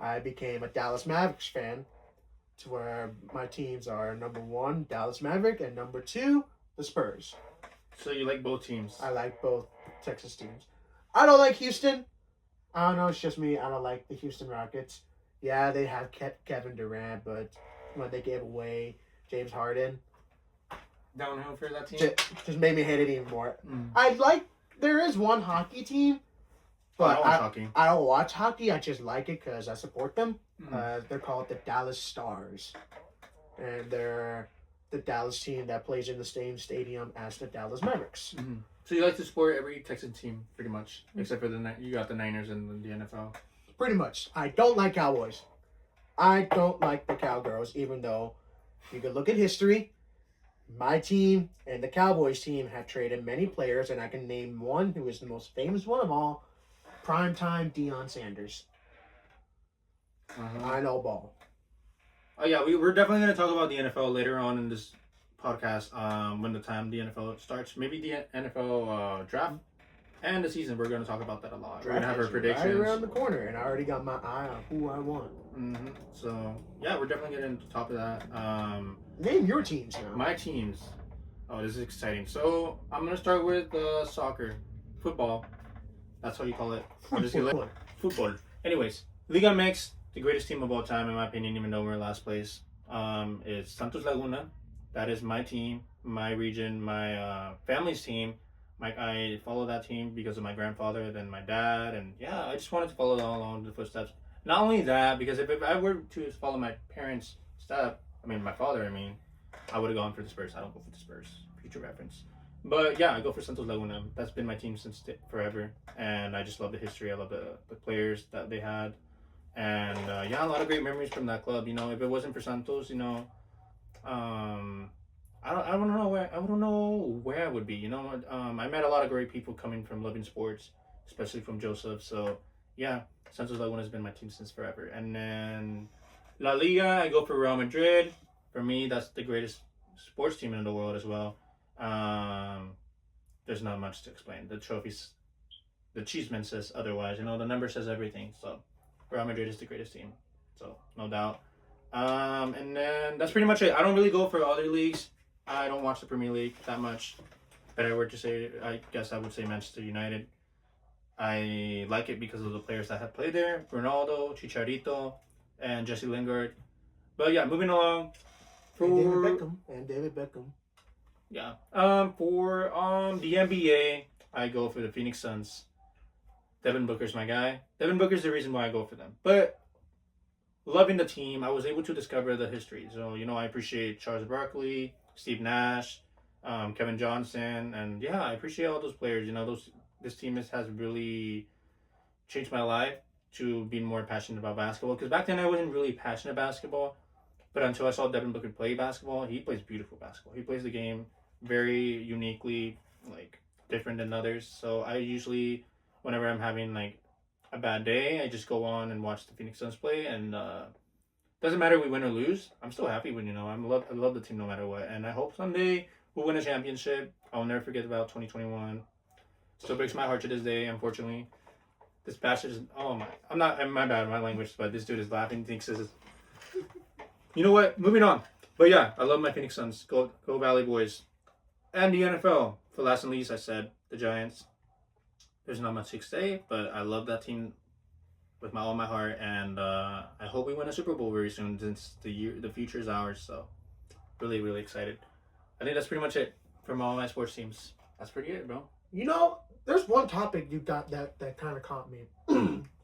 I became a Dallas Mavericks fan, to where my teams are number one, Dallas Maverick, and number two, the Spurs. So you like both teams? I like both Texas teams. I don't like Houston. I don't know, it's just me. I don't like the Houston Rockets. Yeah, they have Kevin Durant, but when they gave away James Harden, Downhill for that team. just made me hate it even more. Mm. There is one hockey team, but I don't watch I don't watch hockey. I just like it because I support them. Mm. They're called the Dallas Stars, and they're the Dallas team that plays in the same stadium as the Dallas Mavericks. Mm-hmm. So you like to support every Texan team, pretty much, except for you got the Niners and the NFL. Pretty much. I don't like Cowboys. I don't like the Cowgirls, even though you could look at history. My team and the Cowboys team have traded many players, and I can name one who is the most famous one of all, primetime Deion Sanders. I know ball. Oh yeah, we're definitely gonna talk about the NFL later on in this podcast. When the time the NFL starts, maybe the NFL draft and the season. We're gonna talk about that a lot. We're gonna have our predictions right around the corner, and I already got my eye on who I want. Mm-hmm. So yeah, we're definitely getting to the top of that. Name your teams now. My teams. Oh, this is exciting. So I'm gonna start with soccer, football. That's what you call it. Football. Anyways, Liga MX, the greatest team of all time, in my opinion, even though we're in last place. It's Santos Laguna. That is my team, my region, my family's team. I follow that team because of my grandfather, then my dad, and I just wanted to follow along the footsteps. Not only that, because if I were to follow my parents' my father, I would have gone for the Spurs. I don't go for the Spurs. Future reference. But yeah, I go for Santos Laguna. That's been my team since forever. And I just love the history. I love the players that they had. And yeah, a lot of great memories from that club. You know, if it wasn't for Santos, I don't know where I would be. You know, I met a lot of great people coming from loving sports, especially from Joseph. So yeah, Santos Laguna has been my team since forever. And then La Liga, I go for Real Madrid. For me, that's the greatest sports team in the world as well. There's not much to explain. The trophies, the achievement says otherwise. You know, the number says everything. So Real Madrid is the greatest team. So no doubt. And then that's pretty much it. I don't really go for other leagues. I don't watch the Premier League that much. If I were to say, I guess I would say Manchester United. I like it because of the players that have played there. Ronaldo, Chicharito, and Jesse Lingard. But yeah, moving along. And David Beckham. Yeah. For the NBA, I go for the Phoenix Suns. Devin Booker's my guy. Devin Booker's the reason why I go for them. But loving the team, I was able to discover the history. So, I appreciate Charles Barkley, Steve Nash, Kevin Johnson, and yeah, I appreciate all those players. This team has really changed my life to being more passionate about basketball. Because back then I wasn't really passionate about basketball, but until I saw Devin Booker play basketball, he plays beautiful basketball. He plays the game very uniquely, different than others. So I usually, whenever I'm having a bad day, I just go on and watch the Phoenix Suns play, and doesn't matter if we win or lose. I'm still happy when I love the team no matter what, and I hope someday we'll win a championship. I'll never forget about 2021. Still breaks my heart to this day, unfortunately. This bastard is my bad, my language, but this dude is laughing, thinks this is. You know what? Moving on. But yeah, I love my Phoenix Suns. Go Valley Boys. And the NFL. For last and least, I said the Giants. There's not much to say, but I love that team with all my heart, and I hope we win a Super Bowl very soon, since the future is ours. So, really, really excited. I think that's pretty much it from all my sports teams. That's pretty it, bro. There's one topic you got that kind of caught me.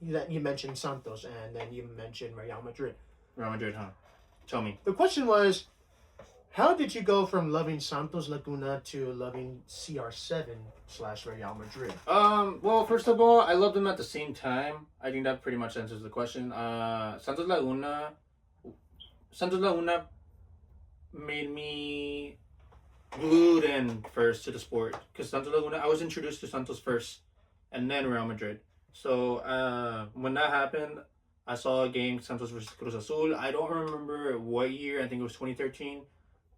That you mentioned Santos, and then you mentioned Real Madrid. Real Madrid, huh? Tell me. The question was, how did you go from loving Santos Laguna to loving CR7/Real Madrid? Well, first of all, I loved them at the same time. I think that pretty much answers the question. Santos Laguna made me glued in first to the sport, because Santos Laguna, I was introduced to Santos first, and then Real Madrid. So when that happened, I saw a game, Santos versus Cruz Azul. I don't remember what year. I think it was 2013.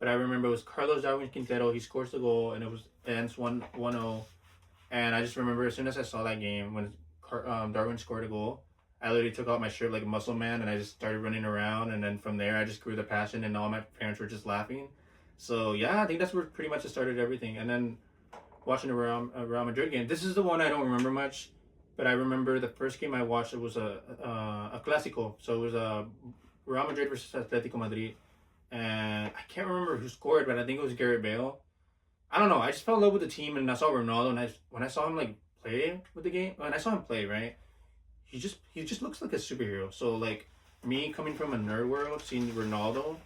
But I remember it was Carlos Darwin Quintero. He scores the goal, and it ends 1-0. And I just remember as soon as I saw that game, when Darwin scored a goal, I literally took out my shirt like a muscle man, and I just started running around. And then from there, I just grew the passion, and all my parents were just laughing. So yeah, I think that's where pretty much it started everything. And then watching the Real Madrid game. This is the one I don't remember much, but I remember the first game I watched. It was a Clásico. So it was Real Madrid versus Atletico Madrid. And I can't remember who scored, but I think it was Gareth Bale. I don't know. I just fell in love with the team, and I saw Ronaldo, and when I saw him play with the game, when I saw him play, right, he just looks like a superhero. So me coming from a nerd world, seeing Ronaldo,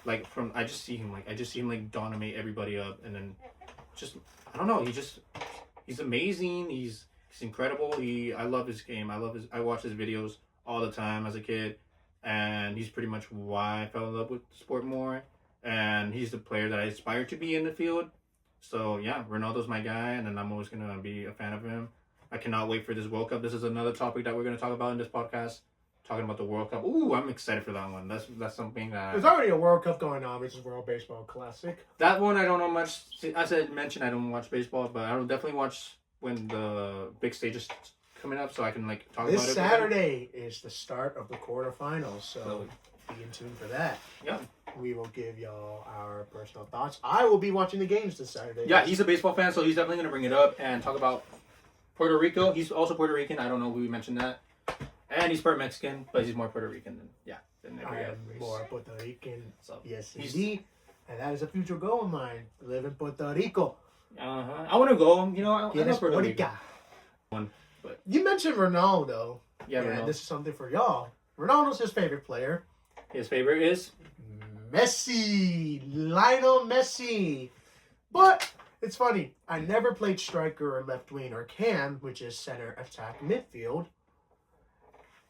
I just see him dominate everybody up, and then I don't know. He's amazing. He's incredible. I love his game. I watch his videos all the time as a kid. And he's pretty much why I fell in love with the sport more. And he's the player that I aspire to be in the field. So, yeah, Ronaldo's my guy, and then I'm always going to be a fan of him. I cannot wait for this World Cup. This is another topic that we're going to talk about in this podcast, talking about the World Cup. Ooh, I'm excited for that one. That's something that... There's already a World Cup going on, which is World Baseball Classic. That one, I don't know much. As I mentioned, I don't watch baseball, but I will definitely watch when the big stage is coming up, so I can talk about it. This Saturday is the start of the quarterfinals, so be in tune for that. Yeah. We will give y'all our personal thoughts. I will be watching the games this Saturday. Yeah, he's a baseball fan, so he's definitely going to bring it up and talk about Puerto Rico. He's also Puerto Rican. I don't know who we mentioned that. And he's part Mexican, but he's more Puerto Rican than every other race. More Puerto Rican. So, yes, indeed. And that is a future goal of mine, to live in Puerto Rico. I want to go. I love Puerto Rico. You mentioned Ronaldo. Yeah, and Ronaldo. This is something for y'all. Ronaldo's his favorite player. His favorite is Messi. Lionel Messi. But it's funny. I never played striker or left wing or cam, which is center attack midfield.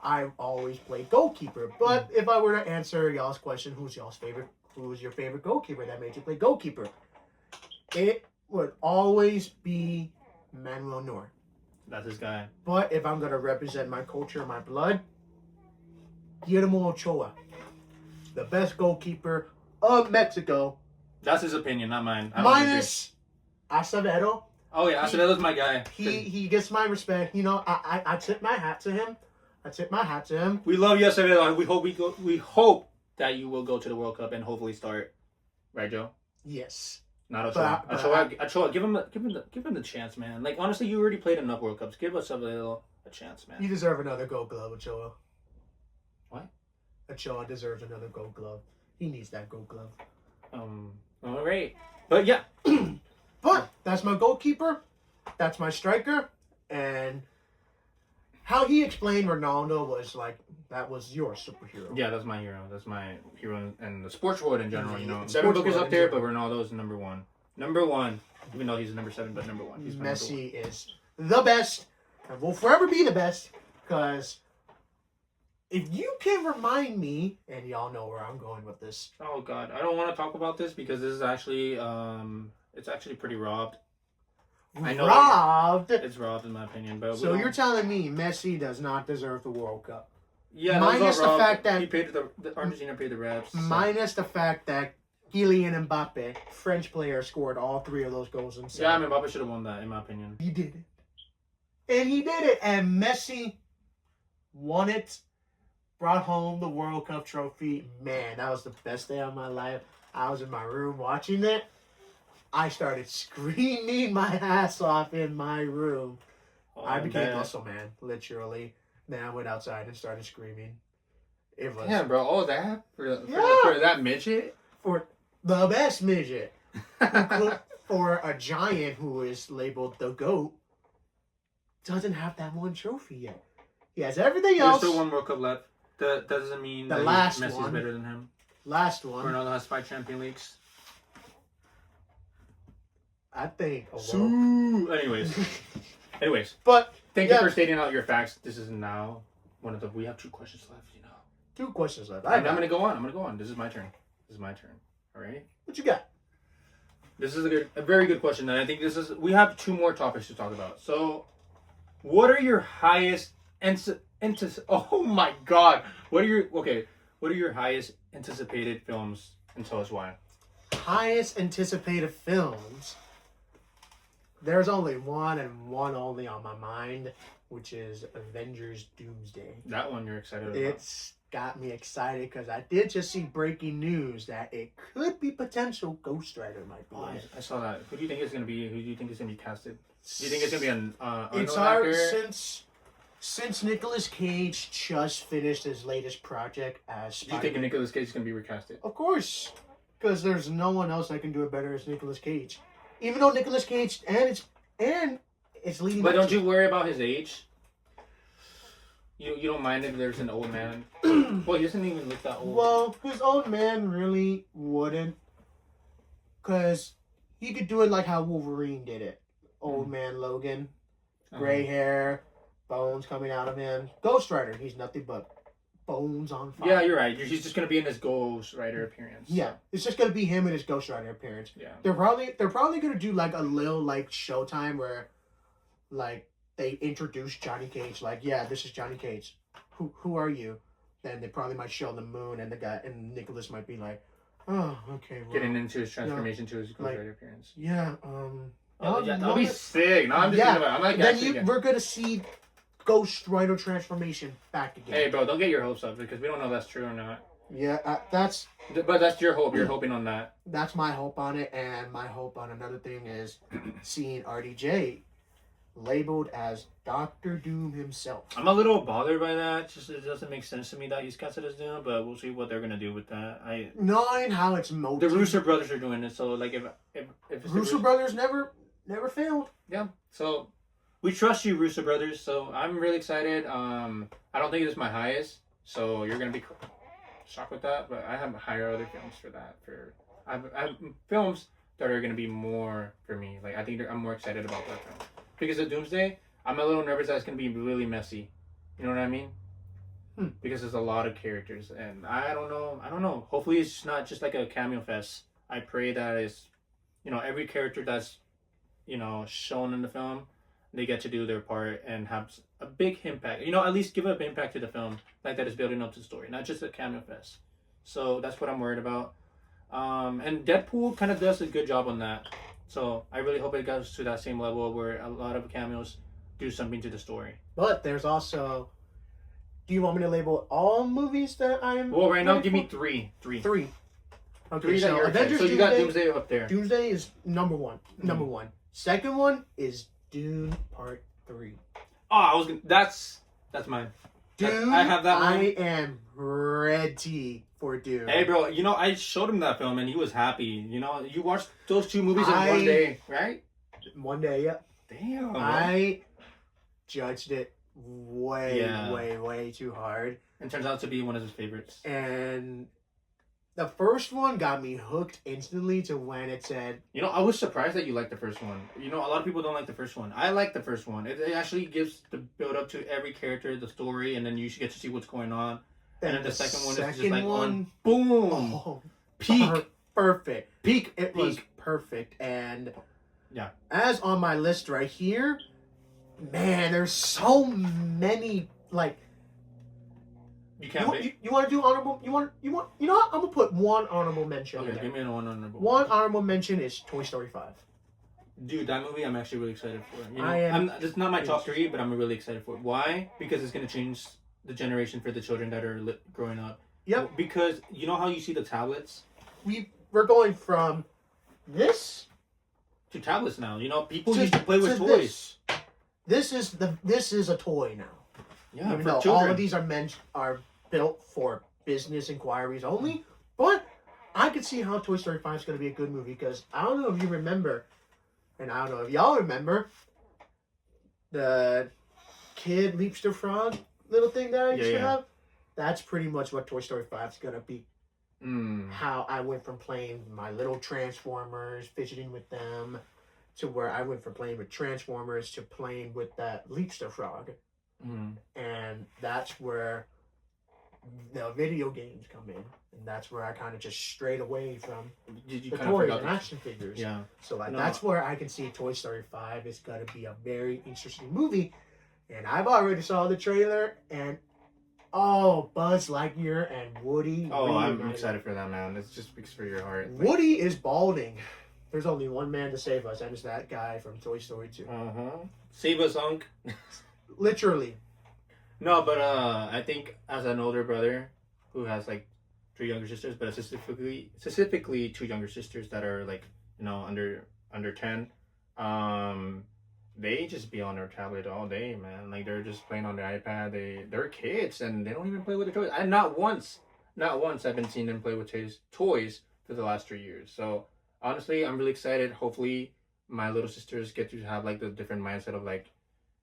I've always played goalkeeper. But if I were to answer y'all's question, who's your favorite goalkeeper that made you play goalkeeper? It would always be Manuel Neuer. that's his guy. But if I'm going to represent my culture and my blood, Guillermo Ochoa, the best goalkeeper of Mexico. That's his opinion, not mine. I don't Minus Acevedo. Oh yeah, Acevedo's my guy. He gets my respect. You know, I tip my hat to him. We love you, Acevedo. We hope that you will go to the World Cup and hopefully start. Right, Joe? Yes. Not Ochoa. Ochoa, give him the chance, man. Like honestly, you already played enough World Cups. Give us a chance, man. You deserve another Gold Glove, Ochoa. What? Ochoa deserves another Gold Glove. He needs that Gold Glove. All right. But yeah. But that's my goalkeeper. That's my striker. And how he explained Ronaldo was like, that was your superhero. Yeah, that's my hero. That's my hero in the sports world in general. You know, Sports Devin Booker's world up there, in but Ronaldo's number one. Number one. Even though he's number 7, but number one. He's Messi is the best and will forever be the best. Because if you can remind me, and y'all know where I'm going with this. Oh God, I don't want to talk about this because this is actually it's actually pretty robbed. I know Robbed. it's robbed in my opinion, but So you're telling me Messi does not deserve the World Cup? yeah, minus the fact that he paid the Argentina paid the reps. So. Minus the fact that Kylian Mbappe, French player, scored all 3 of those goals himself. Yeah, I mean Mbappe should have won that in my opinion. He did it. And Messi won it. Brought home the World Cup trophy. Man, that was the best day of my life. I was in my room watching it. I started screaming my ass off in my room. I became muscle man, literally. Then I went outside and started screaming. It was bro, all that for that midget? For the best midget. For a giant who is labeled the GOAT, doesn't have that one trophy yet. He has everything else. There's still one World Cup left. That doesn't mean The that last Messi's one. better than him. Last one. Ronaldo has 5 Champions Leagues. I think. Anyways. But Thank you for stating out your facts. This is now we have 2 questions left, you know. 2 questions left. I'm gonna go on. This is my turn. All right. What you got? This is a very good question, and I think we have 2 more topics to talk about. So, what are your highest oh my God! What are your highest anticipated films, and tell us why? Highest anticipated films. There's only one and one only on my mind, which is Avengers Doomsday. That one you're excited about. It's got me excited because I did just see breaking news that it could be potential Ghost Rider might be. I saw that. Who do you think is gonna be? Who do you think is gonna be casted? Do you think it's gonna be an It's hard since Nicolas Cage just finished his latest project as Do you think Nicolas Cage is gonna be recasted? Of course, because there's no one else that can do it better as Nicolas Cage. Even though Nicolas Cage and it's leading. But don't you worry about his age? You don't mind if there's an old man? Well, he doesn't even look that old. Well, his old man really wouldn't, because he could do it like how Wolverine did it. Old man Logan, gray hair, bones coming out of him. Ghost Rider, he's nothing but bones on fire. Yeah, you're right. He's just gonna be in his Ghost Rider appearance. Yeah, it's just gonna be him in his Ghost Rider appearance. Yeah. They're probably gonna do like a little like Showtime where, like, they introduce Johnny Cage. Like, yeah, this is Johnny Cage. Who are you? Then they probably might show the moon, and the guy and Nicholas might be like, oh, okay. Well, getting into his transformation to his Ghost Rider appearance. Yeah. That'll be sick. No, I'm just thinking about it. Then we're gonna see Ghost Rider transformation back again. Hey, bro, don't get your hopes up because we don't know if that's true or not. Yeah, But that's your hope. You're hoping on that. That's my hope on it, and my hope on another thing is seeing RDJ labeled as Doctor Doom himself. I'm a little bothered by that. Just it doesn't make sense to me that he's casted as Doom, but we'll see what they're gonna do with that. Knowing how it's the Russo brothers are doing it, so like if it's Russo brothers never failed. Yeah, so we trust you, Russo brothers. So I'm really excited. I don't think it's my highest, so you're gonna be shocked with that, but I have higher other films for that. I have films that are gonna be more for me. Like I think I'm more excited about that film because of Doomsday. I'm a little nervous that it's gonna be really messy. You know what I mean? Because there's a lot of characters, and I don't know. I don't know. Hopefully, it's not just like a cameo fest. I pray that it's, every character that's, shown in the film, they get to do their part and have a big impact. At least give an impact to the film, like that is building up to the story, not just a cameo fest. So that's what I'm worried about. And Deadpool kind of does a good job on that. So I really hope it goes to that same level where a lot of cameos do something to the story. But there's also. Do you want me to label all movies that I'm? Well, right now, give for? me three. Three. Okay, Three that so you're Avengers so you got Doomsday up there. Doomsday is number one. Number one. Second one is Dune Part 3. Oh, that's mine. Dune, I have that one. I am ready for Dune. Hey, bro, I showed him that film and he was happy. You watched those two movies in one day, right? One day, yeah. Damn. Man. I judged it way too hard. And turns out to be one of his favorites. And the first one got me hooked instantly to when it said... I was surprised that you liked the first one. A lot of people don't like the first one. I like the first one. It actually gives the build up to every character, the story, and then you should get to see what's going on. And then the second one is just like one boom. Oh, Peak. Perfect. Peak. It was perfect. And yeah, as on my list right here, man, there's so many, like... You can't pick? You want to do honorable? You know what? I'm gonna put one honorable mention. Okay, give me one honorable. One honorable mention is Toy Story 5. Dude, that movie I'm actually really excited for. It's not my top 3, but I'm really excited for it. Why? Because it's gonna change the generation for the children that are growing up. Yep. Because you know how you see the tablets? We're going from this to tablets now. People used to play with toys. This is a toy now. Yeah, even though children. all of these are built for business inquiries only, but I could see how Toy Story 5 is going to be a good movie because I don't know if you remember, and I don't know if y'all remember, the kid leaps the frog little thing that I used to have. That's pretty much what Toy Story 5 is going to be. How I went from playing my little Transformers, fidgeting with them, to where I went from playing with Transformers to playing with that leaps the frog. And that's where the video games come in, and that's where I kind of just strayed away from the toys and action figures. Yeah. So that's where I can see Toy Story 5 is going to be a very interesting movie, and I've already saw the trailer, and Buzz Lightyear and Woody. Oh, I'm excited for that, man. It just speaks for your heart. Woody is balding. There's only one man to save us, and it's that guy from Toy Story 2. Save us, Unc. Literally. No, but I think as an older brother who has like 3 younger sisters, but specifically 2 younger sisters that are like under 10, they just be on their tablet all day, man. Like they're just playing on their iPad. They're kids and they don't even play with their toys. Not once I've been seeing them play with toys for the last 3 years. So honestly, I'm really excited. Hopefully, my little sisters get to have like the different mindset of like,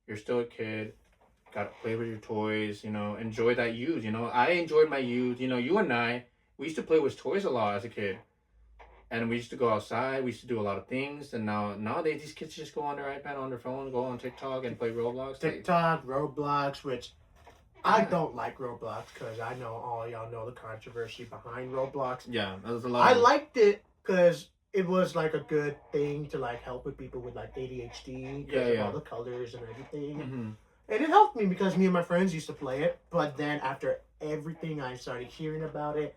you're still a kid, gotta play with your toys, enjoy that youth. I enjoyed my youth. You and I, we used to play with toys a lot as a kid. And we used to go outside, we used to do a lot of things, and nowadays these kids just go on their iPad, on their phone, go on TikTok and play Roblox. Roblox, which I don't like Roblox because I know all y'all know the controversy behind Roblox. Yeah, that was a lot. I liked it because it was like a good thing to like help with people with like ADHD because of all the colors and everything. And it helped me because me and my friends used to play it. But then after everything I started hearing about it,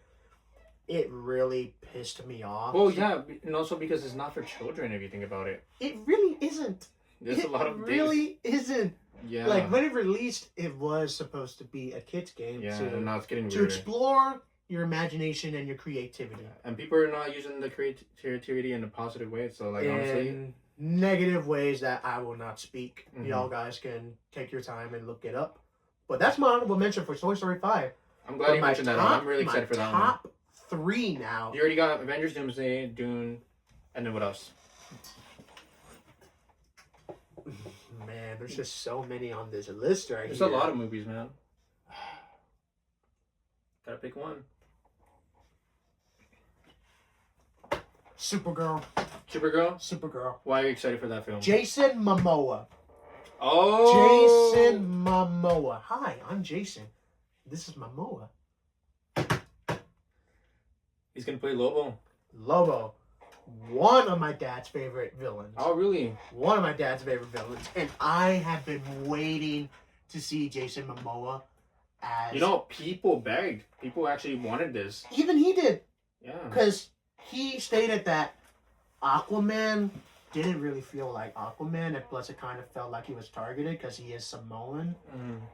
it really pissed me off. Well, yeah, and also because it's not for children if you think about it. It really isn't. There's a lot of It really isn't. Yeah. Like when it released, it was supposed to be a kid's game. Yeah, and now it's getting to weirder. explore your imagination and your creativity. And people are not using the creativity in a positive way. So, like, honestly, negative ways that I will not speak. Y'all guys can take your time and look it up. But that's my honorable mention for Toy Story 5. I'm glad you mentioned that. I'm really excited for that one. Top 3 now. You already got Avengers Doomsday, Dune, and then what else? Man, there's just so many on this list right There's here. a lot of movies, man. Gotta pick one. Supergirl. Supergirl? Why are you excited for that film? Jason Momoa. Oh! Jason Momoa. Hi, I'm Jason. This is Momoa. He's gonna play Lobo. Lobo. One of my dad's favorite villains. Oh, really? One of my dad's favorite villains. And I have been waiting to see Jason Momoa as... You know, people begged. People actually wanted this. Even he did. Yeah. Because he stated that Aquaman didn't really feel like Aquaman, and plus it kind of felt like he was targeted because he is Samoan.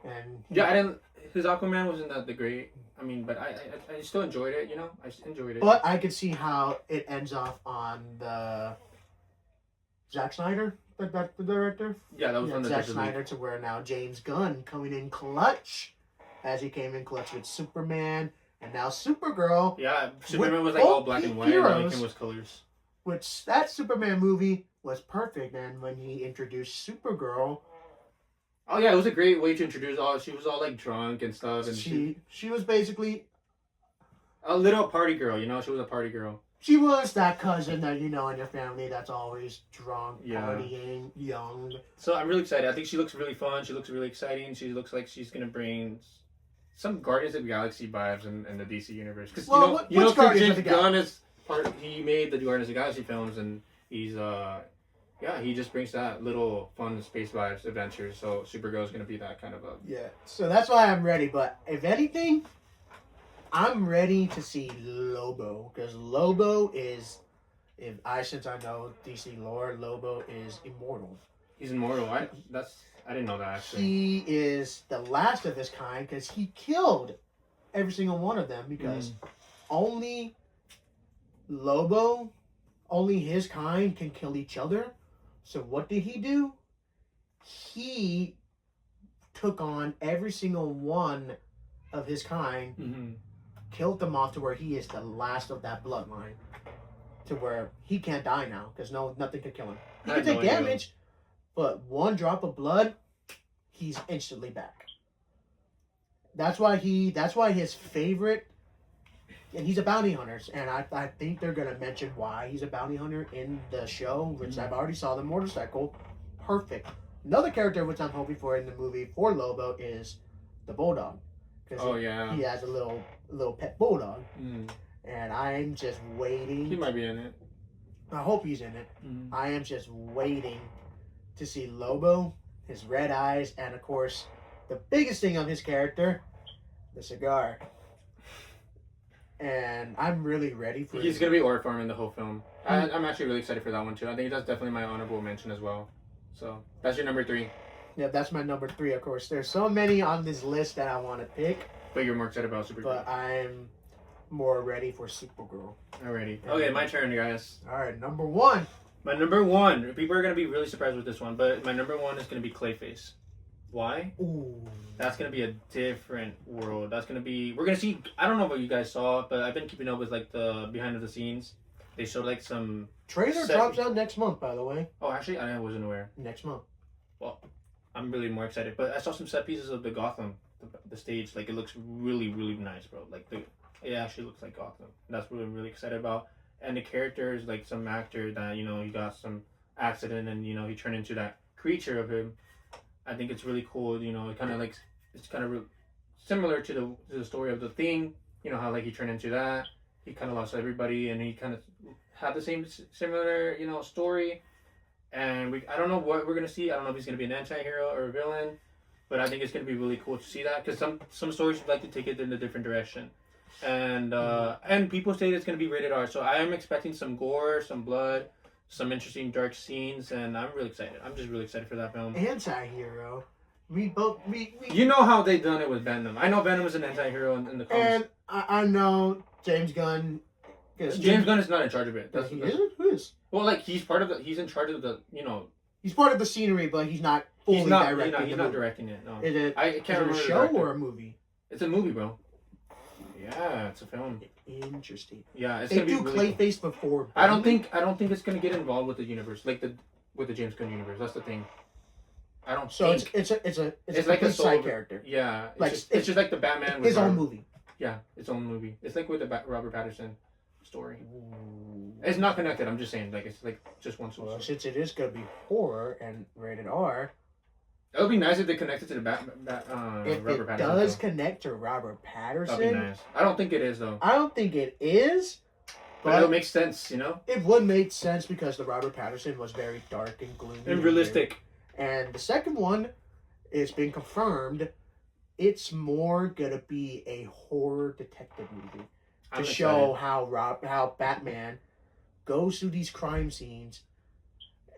And yeah, I didn't. His Aquaman wasn't that the great. I mean, but I still enjoyed it. You know, I enjoyed it. But I could see how it ends off on the Zack Snyder, the director. Yeah, that was on the Zack Snyder, to where now James Gunn coming in clutch, as he came in clutch with Superman and now Supergirl. Yeah, Superman was like all black and white. Everything was colors. Which that Superman movie was perfect, and when he introduced Supergirl. Oh yeah, it was a great way to introduce all. She was all like drunk and stuff, and she was basically a little party girl. You know, she was a party girl. She was that cousin that you know in your family that's always drunk, partying, young. So I'm really excited. I think she looks really fun. She looks really exciting. She looks like she's gonna bring some Guardians of the Galaxy vibes in the DC universe. Because you know, James Gunn is he made the Guardians of the Galaxy films, and he's he just brings that little fun space vibes adventure. So Supergirl is gonna be that kind of a So that's why I'm ready. But if anything, I'm ready to see Lobo, because Lobo is, since I know DC lore, Lobo is immortal. He's immortal. I didn't know that actually. He is the last of his kind because he killed every single one of them, because only Lobo, only his kind can kill each other. So what did he do? He took on every single one of his kind, killed them off to where he is the last of that bloodline, to where he can't die now because nothing can kill him. He can take damage, but one drop of blood, he's instantly back. That's why his favorite. And he's a bounty hunter, and I think they're going to mention why he's a bounty hunter in the show, which I've already saw the motorcycle. Perfect. Another character which I'm hoping for in the movie for Lobo is the Bulldog. Because he has a little pet bulldog. And I'm just waiting. He might be in it. I hope he's in it. I am just waiting to see Lobo, his red eyes, and of course, the biggest thing of his character, the cigar. And I'm really ready for it. He's going to be art farming the whole film. I'm actually really excited for that one too. I think that's definitely my honorable mention as well. So, that's your number 3. Yeah, that's my number 3, of course. There's so many on this list that I want to pick. But you're more excited about Supergirl. But I'm more ready for Supergirl. Alrighty. Okay, my turn, guys. Alright, number 1. My number 1. People are going to be really surprised with this one, but my number 1 is going to be Clayface. Why? Ooh. That's going to be a different world. That's going to be... We're going to see... I don't know what you guys saw, but I've been keeping up with, like, the behind the scenes. They showed, like, some... Trailer drops out next month, by the way. Oh, actually, I wasn't aware. Next month. Well, I'm really more excited. But I saw some set pieces of the Gotham, the stage. Like, it looks really, really nice, bro. Like, it actually looks like Gotham. That's what I'm really excited about. And the characters, like, some actor that, you know, he got some accident and, you know, he turned into that creature of him. I think it's really cool, you know, it's kind of similar to the story of The Thing, you know, how, like, he turned into that, he kind of lost everybody, and he kind of had the same, similar, you know, story, and I don't know what we're going to see. I don't know if he's going to be an anti-hero or a villain, but I think it's going to be really cool to see that, because some stories would like to take it in a different direction, and people say it's going to be rated R, so I am expecting some gore, some blood, some interesting dark scenes, and I'm really excited. I'm just really excited for that film. Anti-hero. We You know how they done it with Venom. I know Venom is an anti-hero in the comics. And I know James Gunn. James Gunn is not in charge of it. He isn't? Who is? Well, like, he's in charge of the, you know. He's part of the scenery, but he's not fully directing it. He's not directing it, no. I can't remember. Is it a show or a movie? It's a movie, bro. Yeah, it's a film. Interesting. Yeah, it's they gonna do be really Clayface before. I don't think it's gonna get involved with the universe, like with the James Gunn universe. That's the thing. I don't. So think. It's like a side character. Yeah, it's just like the Batman. His own movie. Yeah, its own movie. It's like with the Robert Pattinson. story. Ooh. It's not connected. I'm just saying, like it's like just one Well, story. since it is gonna be horror and rated R, It would be nice if they connected to the if Robert it Pattinson. does film. connect to Robert That'd be Patterson, nice. I don't think it is though. I don't think it is. But it'll make sense, you know? It would make sense because the Robert Patterson was very dark and gloomy. And realistic. And the second one, it's been confirmed, it's more gonna be a horror detective movie to show how Batman goes through these crime scenes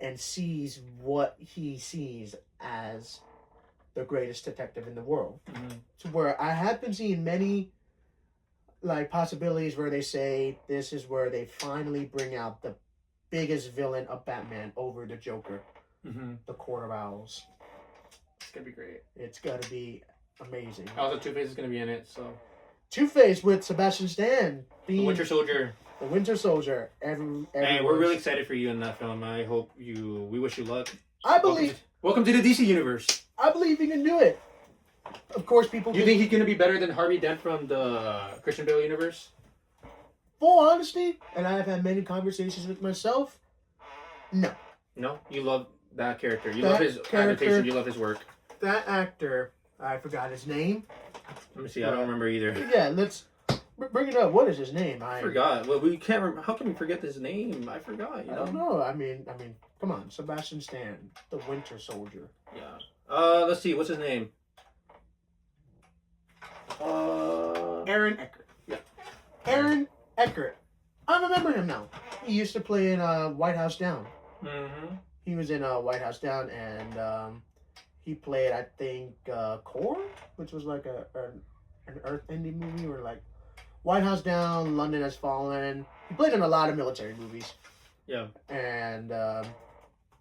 and sees what he sees as the greatest detective in the world. Mm-hmm. To where I have been seeing many like possibilities where they say this is where they finally bring out the biggest villain of Batman over the Joker, the Court of Owls. It's gonna be great. It's gonna be amazing. Also, Two-Face is gonna be in it, so. Two-Face with Sebastian Stan being The Winter Soldier. The Winter Soldier. Hey, we're really excited for you in that film. I hope you. We wish you luck. I believe. Welcome to the DC universe. I believe he can do it. Of course, people. You think he's gonna be better than Harvey Dent from the Christian Bale universe? Full honesty, and I have had many conversations with myself. No. No, you love that character. You That love his character- adaptation. You love his work. That actor, I forgot his name. Let me see. I don't remember either. Yeah, let's bring it up. What is his name? I forgot. Well, we can't. How can we forget his name? I forgot. You I know. don't know. I mean, come on, Sebastian Stan, the Winter Soldier. Yeah. Let's see. What's his name? Aaron Eckhart. Yeah. Aaron Eckhart. I remember him now. He used to play in White House Down. Mm-hmm. He was in White House Down, and he played, I think, Core, which was like an Earth-ending movie, or like White House Down, London Has Fallen. He played in a lot of military movies. Yeah. And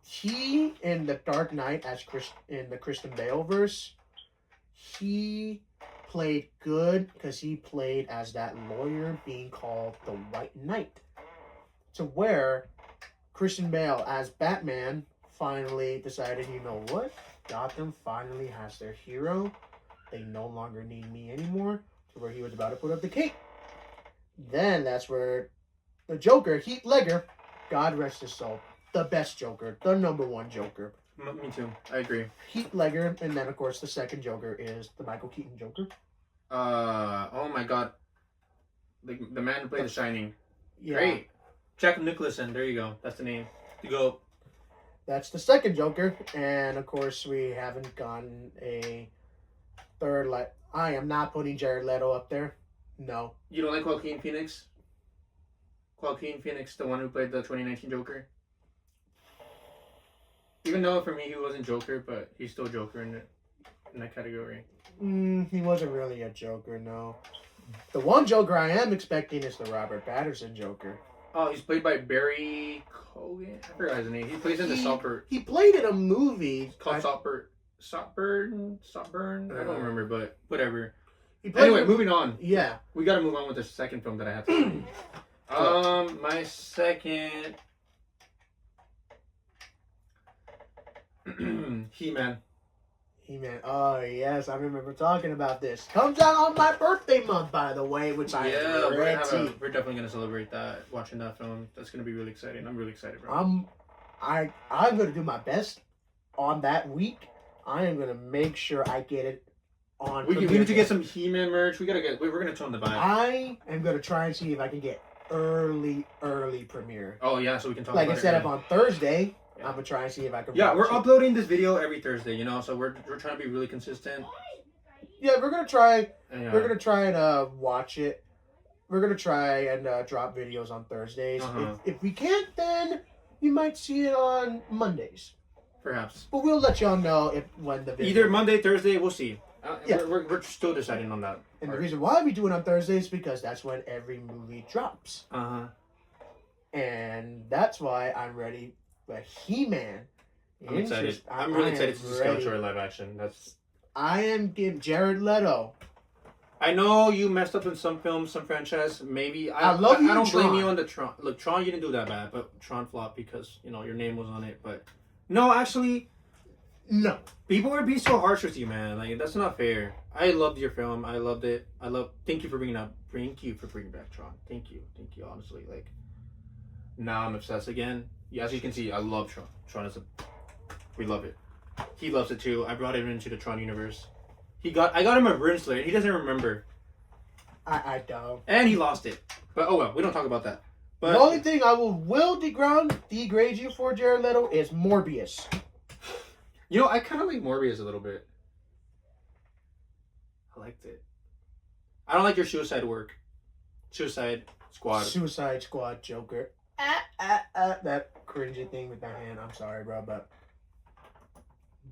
he, in The Dark Knight, in the Christian Bale verse, he played good because he played as that lawyer being called the White Knight. To where Christian Bale as Batman finally decided, you know what? Gotham finally has their hero. They no longer need me anymore. To where he was about to put up the cape. Then that's where the Joker, Heath Ledger, God rest his soul, the best Joker, the number one Joker. Me too. I agree. Heath Ledger, and then of course the second Joker is the Michael Keaton Joker. Oh my God. The man who played The Shining. Yeah. Great. Jack Nicholson. There you go. That's the name. You go. That's the second Joker, and of course we haven't gotten a third. Like, I am not putting Jared Leto up there. No. You don't like Joaquin Phoenix? Joaquin Phoenix, the one who played the 2019 Joker. Even though for me he wasn't Joker, but he's still Joker in that category. He wasn't really a Joker, no. The one Joker I am expecting is the Robert Patterson Joker. Oh, he's played by Barry Cogan. I forgot his name. He plays in the Saltburn. He played in a movie Called Saltburn. Saltburn? I don't remember, but whatever. Anyway, Anyway, moving on. Yeah. We gotta move on with the second film that I have to say. My second... He-Man. He-Man. Oh, yes, I remember talking about this. Comes out on my birthday month, by the way, which I am we're ready. definitely gonna celebrate that. Watching that film, that's gonna be really exciting. I'm really excited, bro. I'm gonna do my best on that week. I am gonna make sure I get it on. We need to get some He-Man merch. We're gonna tone the vibe. I am gonna try and see if I can get early premiere. Oh yeah, so we can talk. Like about instead it of on Thursday, Yeah. I'm gonna try and see if I can. Yeah, we're it. uploading this video every Thursday, you know, so we're trying to be really consistent. Yeah, we're gonna try. And, We're gonna try and watch it. We're gonna try and drop videos on Thursdays. Uh-huh. If we can't, then you might see it on Mondays. perhaps But we'll let y'all know when the video. either Monday, Thursday. We'll see. Yeah. We're still deciding on that. And the reason why we do it on Thursdays is because that's when every movie drops. And that's why I'm ready for He-Man. I'm excited. I'm really excited to see Skeletor live action. I am giving Jared Leto. I know you messed up in some films, some franchise. Maybe I love you. I don't blame Tron. you on the Tron. Look, Tron, you didn't do that bad, but Tron flopped because your name was on it. But no, actually, No. people were being so harsh with you, man. Like that's not fair. I loved your film. I loved it. Thank you for bringing thank you for bringing back Tron. Thank you, honestly. Like, now I'm obsessed again. Yeah, as you can see, I love Tron. We love it. He loves it too. I brought him into the Tron universe. I got him a Rimslayer, and he doesn't remember. I don't. And he lost it. But oh well, we don't talk about that. But the only thing I will degrade you for, Jared Leto, is Morbius. You know, I kind of like Morbius a little bit. I liked it. I don't like your Suicide Squad. Suicide Squad Joker. That cringy thing with the hand. I'm sorry, bro,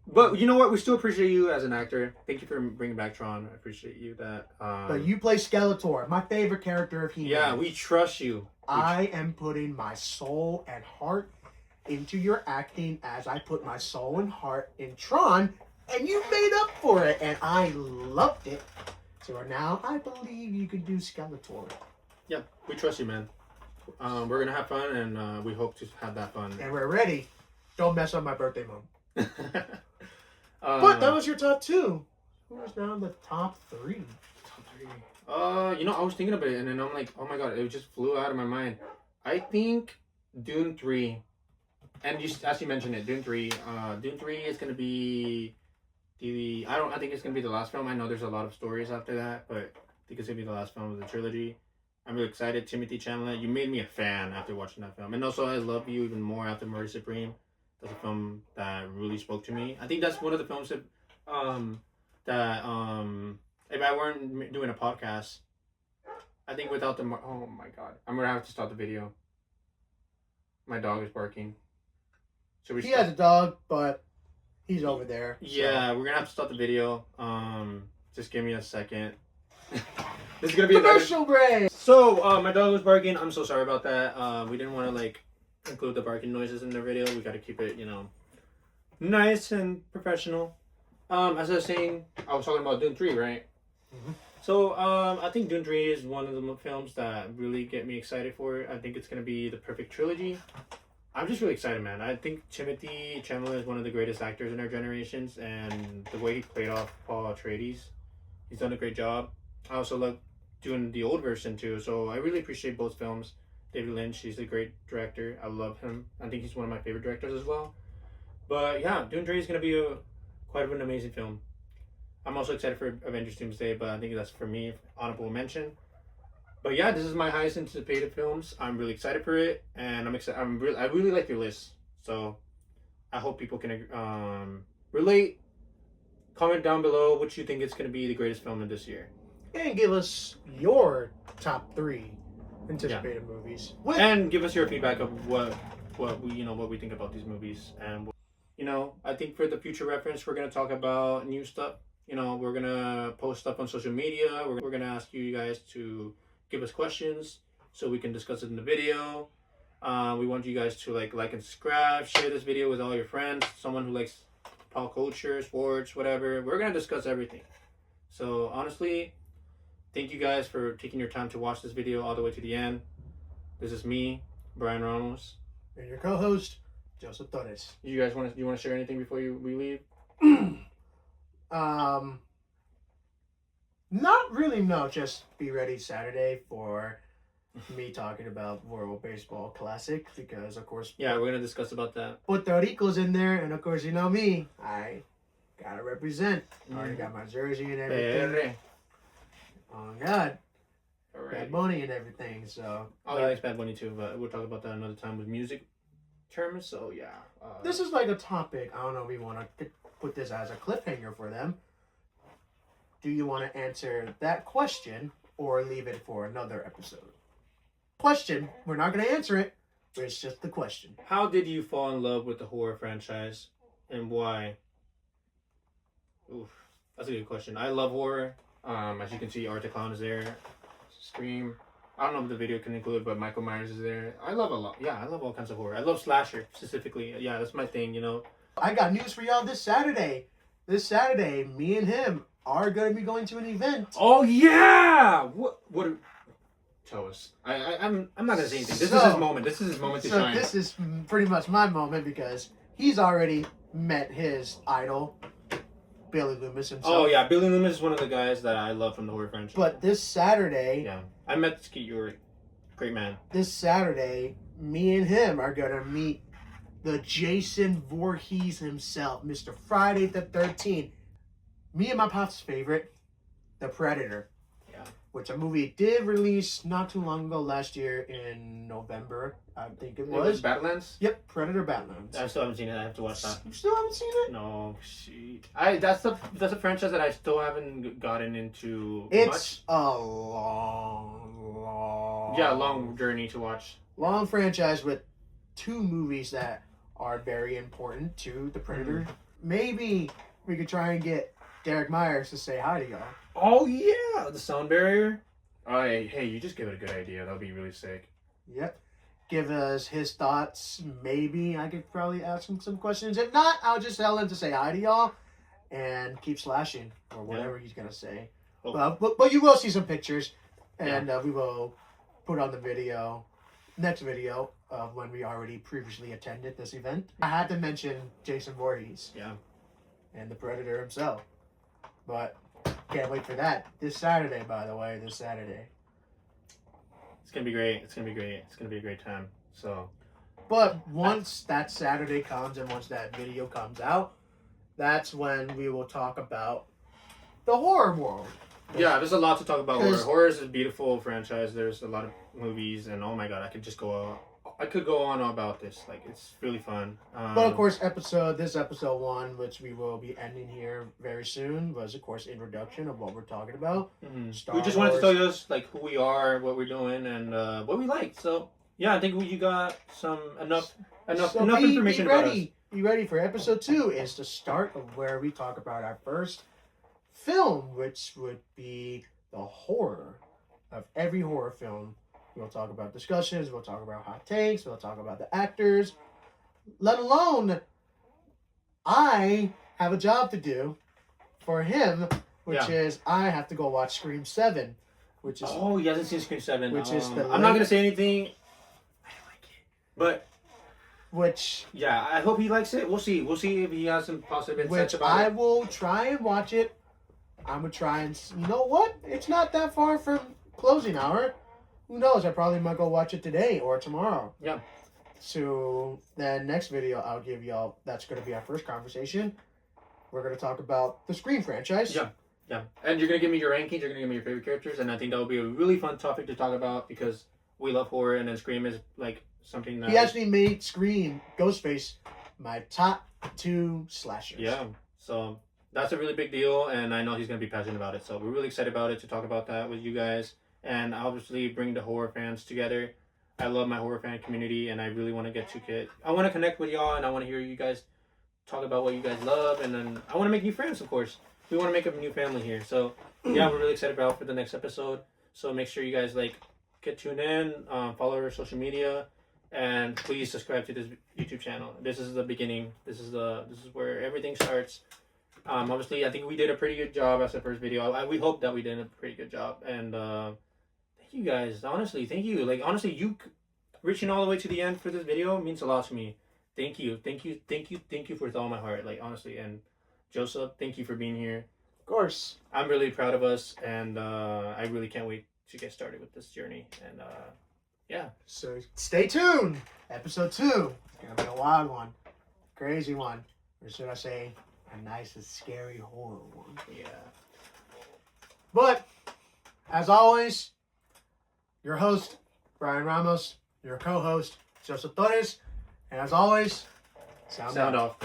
But you know what? We still appreciate you as an actor. Thank you for bringing back Tron. I appreciate you that. But you play Skeletor, my favorite character of He-Man. Yeah, we trust you. I am putting my soul and heart into your acting as I put my soul and heart in Tron, and you made up for it, and I loved it. So now I believe you can do Skeletor. Yeah, we trust you, man. We're gonna have fun, and we hope to have that fun. And we're ready. Don't mess up my birthday month. But that was your top 2. Who's now the top 3? Top 3. You know, I was thinking about it, and then I'm like, oh my god, it just flew out of my mind. I think Dune 3, and as you mentioned it, Dune 3. Dune 3 is gonna be I think it's gonna be the last film. I know there's a lot of stories after that, but I think it's gonna be the last film of the trilogy. I'm really excited. Timothy Chalamet, you made me a fan after watching that film, and also I love you even more after Murray Supreme. That's a film that really spoke to me. I think that's one of the films that if I weren't doing a podcast, I think without the oh my god, I'm gonna have to stop the video. My dog is barking. So he has a dog, but he's over there. Yeah, so we're gonna have to stop the video. Just give me a second. This is gonna be commercial break. So my dog was barking. I'm so sorry about that. We didn't want to include the barking noises in the video. We got to keep it, nice and professional. As I was saying, I was talking about Dune 3, right? Mm-hmm. So I think Dune 3 is one of the films that really get me excited for it. I think it's gonna be the perfect trilogy. I'm just really excited, man. I think Timothy Chalamet is one of the greatest actors in our generations, and the way he played off Paul Atreides, he's done a great job. I also love doing the old version too, so I really appreciate both films. David Lynch, he's a great director. I love him. I think he's one of my favorite directors as well. But yeah, Dune 3 is going to be quite an amazing film. I'm also excited for Avengers Doomsday, but I think that's, for me, honorable mention. But yeah, this is my highest anticipated films. I'm really excited for it, and I'm excited. I really like your list, so I hope people can relate. Comment down below what you think is going to be the greatest film of this year, and give us your top 3 anticipated movies, and give us your feedback of what we think about these movies. And I think for the future reference, we're going to talk about new stuff. We're going to post stuff on social media. We're going to ask you guys to give us questions so we can discuss it in the video. We want you guys to like and subscribe, share this video with all your friends, someone who likes pop culture, sports, whatever. We're going to discuss everything. So honestly, thank you guys for taking your time to watch this video all the way to the end. This is me, Brian Ramos, and your co-host, Joseph Torres. You guys want to share anything before we leave? Not really. No, just be ready Saturday for me talking about World Baseball Classic, because of course, yeah, we're gonna discuss about that. Puerto Rico's in there, and of course, you know me, I gotta represent. Already got my jersey and everything. Oh God, right. Bad Bunny and everything. So he likes Bad Bunny too, but we'll talk about that another time with music terms. So yeah, this is like a topic. I don't know if we want to put this as a cliffhanger for them. Do you want to answer that question or leave it for another episode? Question. We're not going to answer it, but it's just the question. How did you fall in love with the horror franchise, and why? Oof, that's a good question. I love horror. As you can see, Art the Clown is there. Scream. I don't know if the video can include, but Michael Myers is there. I love a lot. Yeah, I love all kinds of horror. I love slasher specifically. Yeah, that's my thing. I got news for y'all this Saturday. This Saturday, me and him are going to be going to an event. Oh yeah! What? Tell us. I'm not gonna say anything. This is his moment. This is his moment to shine. This is pretty much my moment, because he's already met his idol, Billy Loomis himself. Oh yeah, Billy Loomis is one of the guys that I love from the horror franchise. But this Saturday, yeah, I met Skeet. You were a great man. This Saturday, me and him are gonna meet the Jason Voorhees himself, Mr. Friday the 13th. Me and my pop's favorite, The Predator. Yeah. Which a movie did release not too long ago, last year in November, I think it was. Badlands? Yep, Predator Badlands. I still haven't seen it. I have to watch that. You still haven't seen it? No, shit. That's a franchise that I still haven't gotten into It's much. a long journey to watch. Long franchise with 2 movies that are very important to the Predator. Maybe we could try and get Derek Myers to say hi to y'all. Oh yeah, the sound barrier. Oh hey, you just give it a good idea. That'll be really sick. Yep. Give us his thoughts. Maybe I could probably ask him some questions. If not, I'll just tell him to say hi to y'all and keep slashing or whatever he's gonna say. Oh. But you will see some pictures, and we will put on the next video of when we already previously attended this event. I had to mention Jason Voorhees. Yeah. And the Predator himself. But can't wait for that. This Saturday, by the way, this Saturday. It's gonna be great. It's gonna be great. It's gonna be a great time. So. But once that Saturday comes and once that video comes out, that's when we will talk about the horror world. Yeah, there's a lot to talk about horror. Horror is a beautiful franchise. There's a lot of movies, and oh my god, I could go on about this. Like, it's really fun. But of course, this episode 1, which we will be ending here very soon, was of course introduction of what we're talking about. Mm-hmm. We just wanted to tell you guys like who we are, what we're doing, and what we like. So yeah, I think you got enough information about us. Be ready for episode 2 is the start of where we talk about our first film, which would be the horror of every horror film. We'll talk about discussions, we'll talk about hot takes, we'll talk about the actors, let alone I have a job to do for him, which is I have to go watch Scream 7, which is... Oh, he hasn't seen Scream 7. Which is the... I'm not going to say anything. I don't like it. But... Which... Yeah, I hope he likes it. We'll see. We'll see if he has some positive insights about it. I will try and watch it. I'm going to try and... You know what? It's not that far from closing hour. Who knows? I probably might go watch it today or tomorrow. Yeah. So then next video I'll give y'all, that's going to be our first conversation. We're going to talk about the Scream franchise. Yeah. Yeah. And you're going to give me your rankings. You're going to give me your favorite characters. And I think that will be a really fun topic to talk about because we love horror and then Scream is like something that... He actually made Scream, Ghostface, my top 2 slashers. Yeah. So that's a really big deal. And I know he's going to be passionate about it. So we're really excited about it to talk about that with you guys. And obviously bring the horror fans together. I love my horror fan community, and I really want to I want to connect with y'all, and I want to hear you guys talk about what you guys love, and then I want to make new friends, of course. We want to make a new family here. So, yeah, we're really excited for the next episode. So make sure you guys, get tuned in, follow our social media, and please subscribe to this YouTube channel. This is the beginning. This is where everything starts. Obviously, I think we did a pretty good job as the first video. We hope that we did a pretty good job, and thank you guys. Honestly, thank you. Honestly, you reaching all the way to the end for this video means a lot to me. Thank you with all my heart. Honestly, and Joseph, thank you for being here. Of course. I'm really proud of us, and I really can't wait to get started with this journey. And yeah. So stay tuned. Episode 2. It's gonna be a wild one, crazy one, or should I say, a nice and scary horror one. Yeah. But as always, your host, Brian Ramos, your co-host, Joseph Torres, and as always, sound off.